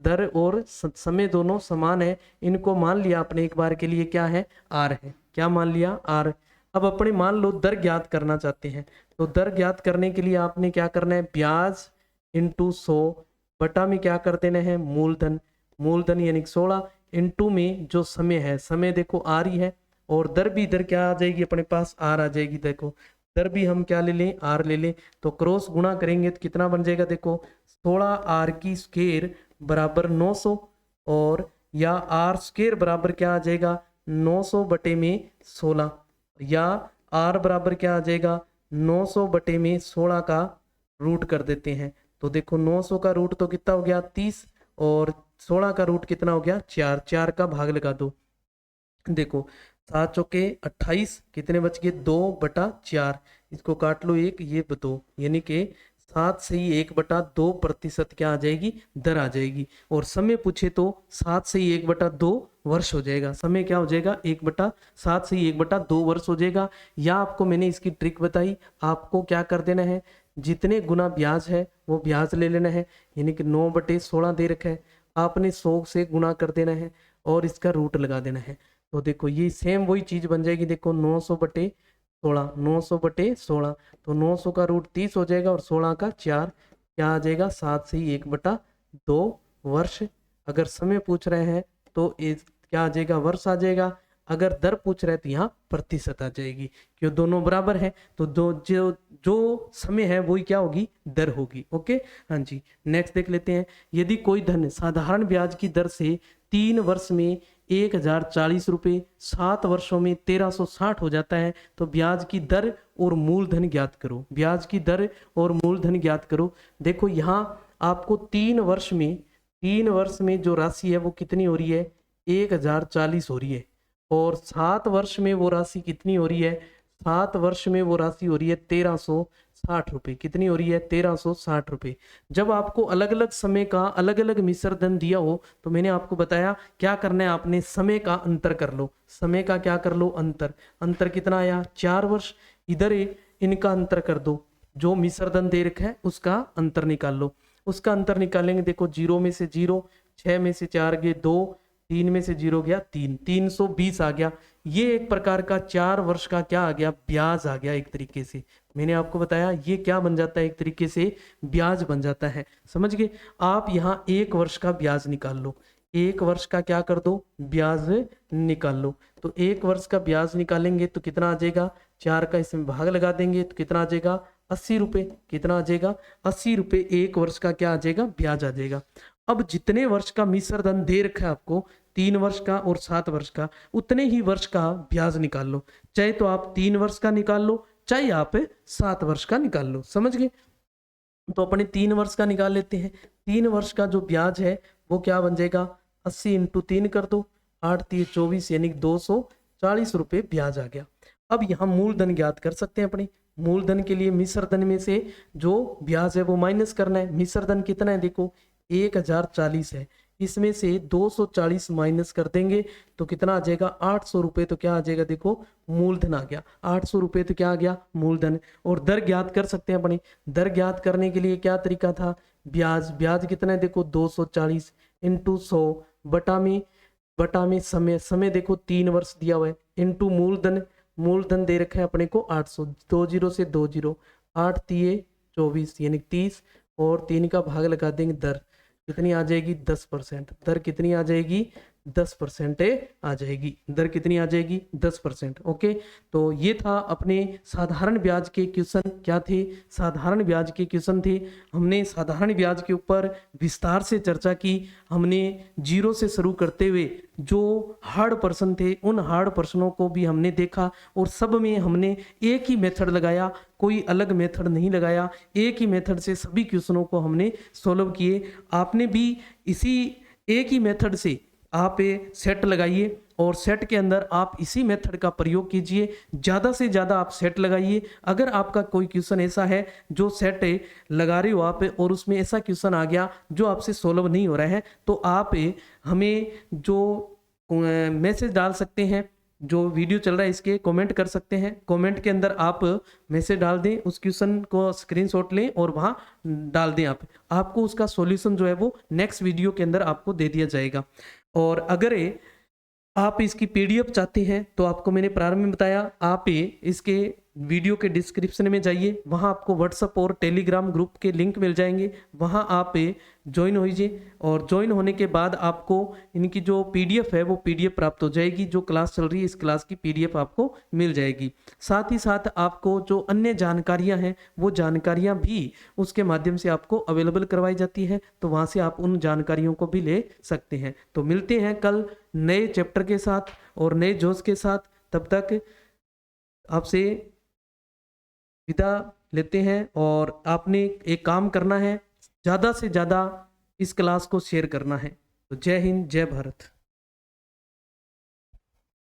दर और समय दोनों समान है, इनको मान लिया आपने एक बार के लिए क्या है आर है, क्या मान लिया आर। अब अपने मान लो दर ज्ञात करना चाहते हैं, तो दर ज्ञात करने के लिए आपने क्या करना है ब्याज इंटू 100 बटा में क्या कर देना है मूलधन, मूलधन यानी 16 इंटू में जो समय है, समय देखो आर ही है, और दर भी इधर क्या आ जाएगी अपने पास आर आ जाएगी। देखो दर भी हम क्या ले लें आर ले लें, तो क्रॉस गुणा करेंगे तो कितना बन जाएगा देखो 16 आर की स्क्वायर बराबर 900, और या आर स्क्वायर बराबर क्या आ जाएगा 900 बटे में 16, या आर बराबर क्या आ जाएगा 900 बटे में 16 का रूट कर देते हैं। तो देखो 900 का रूट तो कितना हो गया 30, और 16 का रूट कितना हो गया 4, 4 का भाग लगा दो। देखो 7 चौके 28 कितने बच गए 2/4, इसको काट लो 1 ये 2, यानी कि 7 से ही 1/2% क्या आ जाएगी दर आ जाएगी। और समय पूछे तो 7 से ही 1/2 वर्ष हो जाएगा, समय क्या हो जाएगा 7 से ही 1/2 वर्ष हो जाएगा। या आपको मैंने इसकी ट्रिक बताई, आपको क्या कर देना है जितने गुना ब्याज है वो ब्याज ले लेना है, यानी कि 9/16 दे रखा है, आपने 100 से गुना कर देना है और इसका रूट लगा देना है। तो देखो ये सेम वही चीज बन जाएगी, देखो 900/16, 900/16, तो 900 का रूट 30 हो जाएगा और 16 का 4 क्या आ जाएगा 7 से ही 1/2 वर्ष। अगर समय पूछ रहे हैं तो क्या आ जाएगा वर्ष आ जाएगा, अगर दर पूछ रहे हैं तो यहाँ प्रतिशत आ जाएगी, क्यों दोनों बराबर है तो दो जो समय है वही क्या होगी दर होगी। ओके हाँ जी, नेक्स्ट देख लेते हैं, यदि कोई धन साधारण ब्याज की दर से 3 वर्ष में 1040 रुपये, 7 वर्षों में 1360 हो जाता है। तो ब्याज की दर और मूलधन ज्ञात करो, ब्याज की दर और मूलधन ज्ञात करो। देखो यहाँ आपको 3 वर्ष में जो राशि है वो कितनी हो रही है, 1040 हो रही है, और 7 वर्ष में वो राशि कितनी हो रही है, 7 वर्ष में वो राशि हो रही है 1360 रुपये। कितनी हो रही है, 1360 रुपये। जब आपको अलग अलग समय का अलग अलग मिश्र धन दिया हो तो मैंने आपको बताया क्या करना है, आपने समय का अंतर कर लो, समय का क्या कर लो, अंतर कितना आया, 4 वर्ष। इधर इनका अंतर कर दो, जो मिश्र धन दे रखा है उसका अंतर निकाल लो, उसका अंतर निकालेंगे। देखो 0 में से 0, 6 में से 4 गए 2, 3 में से 0 गया 3, 320 आ गया। ये एक प्रकार का 4 वर्ष का क्या आ गया, ब्याज आ गया। एक तरीके से मैंने आपको बताया ये क्या बन जाता है, एक तरीके से ब्याज बन जाता है। समझ गए। आप यहाँ 1 वर्ष का ब्याज निकाल लो, 1 वर्ष का क्या कर दो, ब्याज निकाल लो। तो 1 वर्ष का ब्याज निकालेंगे तो कितना आ जाएगा, 4 का इसमें भाग लगा देंगे तो कितना आ जाएगा, 80 रुपये। कितना आ जाएगा, 80 रुपये 1 वर्ष का क्या आ जाएगा, ब्याज आ जाएगा। अब जितने वर्ष का मिश्र धन दे रखा है आपको, 3 वर्ष का और 7 वर्ष का, उतने ही वर्ष का ब्याज निकाल लो। चाहे तो आप 3 वर्ष का निकाल लो, चाहे आप 7 वर्ष का निकाल लो। समझ गए। तो अपने 3 वर्ष का निकाल लेते हैं। 3 वर्ष का जो ब्याज है वो क्या बन जाएगा, 80 इंटू 3 कर दो, 8 3 24, यानी 240 रुपये ब्याज आ गया। अब यहाँ मूलधन ज्ञात कर सकते हैं अपने। मूलधन के लिए मिश्र धन में से जो ब्याज है वो माइनस करना है। मिश्र धन कितना है, देखो 1040 है, इसमें से 240 माइनस कर देंगे तो कितना आ जाएगा, 800 रुपये। तो क्या आ जाएगा, देखो मूलधन आ गया 800 रुपये। तो क्या आ गया, मूलधन। और दर ज्ञात कर सकते हैं अपनी। दर ज्ञात करने के लिए क्या तरीका था, ब्याज कितना है, देखो 240 इंटू 100 बटा में समय देखो 3 वर्ष दिया हुआ है, इंटू मूलधन दे रखा है अपने को 800, 2 0 से 2 0, 8 3 24 यानी 30, और 3 का भाग लगा देंगे। दर कितनी आ जाएगी, 10%। दर कितनी आ जाएगी, 10% आ जाएगी। दर कितनी आ जाएगी, 10%। ओके। तो ये था अपने साधारण ब्याज के क्वेश्चन। क्या थे, साधारण ब्याज के क्वेश्चन थे। हमने साधारण ब्याज के ऊपर विस्तार से चर्चा की। हमने 0 से शुरू करते हुए जो हार्ड प्रश्न थे उन हार्ड प्रश्नों को भी हमने देखा, और सब में हमने एक ही मेथड लगाया, कोई अलग मेथड नहीं लगाया। एक ही मेथड से सभी क्वेश्चनों को हमने सोल्व किए। आपने भी इसी एक ही मेथड से आप सेट लगाइए, और सेट के अंदर आप इसी मेथड का प्रयोग कीजिए। ज़्यादा से ज़्यादा आप सेट लगाइए। अगर आपका कोई क्वेश्चन ऐसा है जो सेट लगा रहे हो आप, और उसमें ऐसा क्वेश्चन आ गया जो आपसे सोल्व नहीं हो रहा है, तो आप हमें जो मैसेज डाल सकते हैं, जो वीडियो चल रहा है इसके कमेंट कर सकते हैं। कमेंट के अंदर आप मैसेज डाल दें, उस क्वेश्चन को स्क्रीनशॉट लें और वहाँ डाल दें। आपको उसका सॉल्यूशन जो है वो नेक्स्ट वीडियो के अंदर आपको दे दिया जाएगा। और अगर आप इसकी पीडीएफ चाहते हैं तो आपको मैंने प्रारंभ में बताया, आप इसके वीडियो के डिस्क्रिप्शन में जाइए, वहाँ आपको व्हाट्सएप और टेलीग्राम ग्रुप के लिंक मिल जाएंगे, वहाँ आप ज्वाइन होइए। और ज्वाइन होने के बाद आपको इनकी जो पीडीएफ है वो पीडीएफ प्राप्त हो जाएगी। जो क्लास चल रही है इस क्लास की पीडीएफ आपको मिल जाएगी। साथ ही साथ आपको जो अन्य जानकारियाँ हैं वो जानकारियाँ भी उसके माध्यम से आपको अवेलेबल करवाई जाती है, तो वहाँ से आप उन जानकारियों को भी ले सकते हैं। तो मिलते हैं कल नए चैप्टर के साथ और नए जोश के साथ। तब तक आपसे विदा लेते हैं, और आपने एक काम करना है, ज़्यादा से ज़्यादा इस क्लास को शेयर करना है। तो जय हिंद, जय भारत।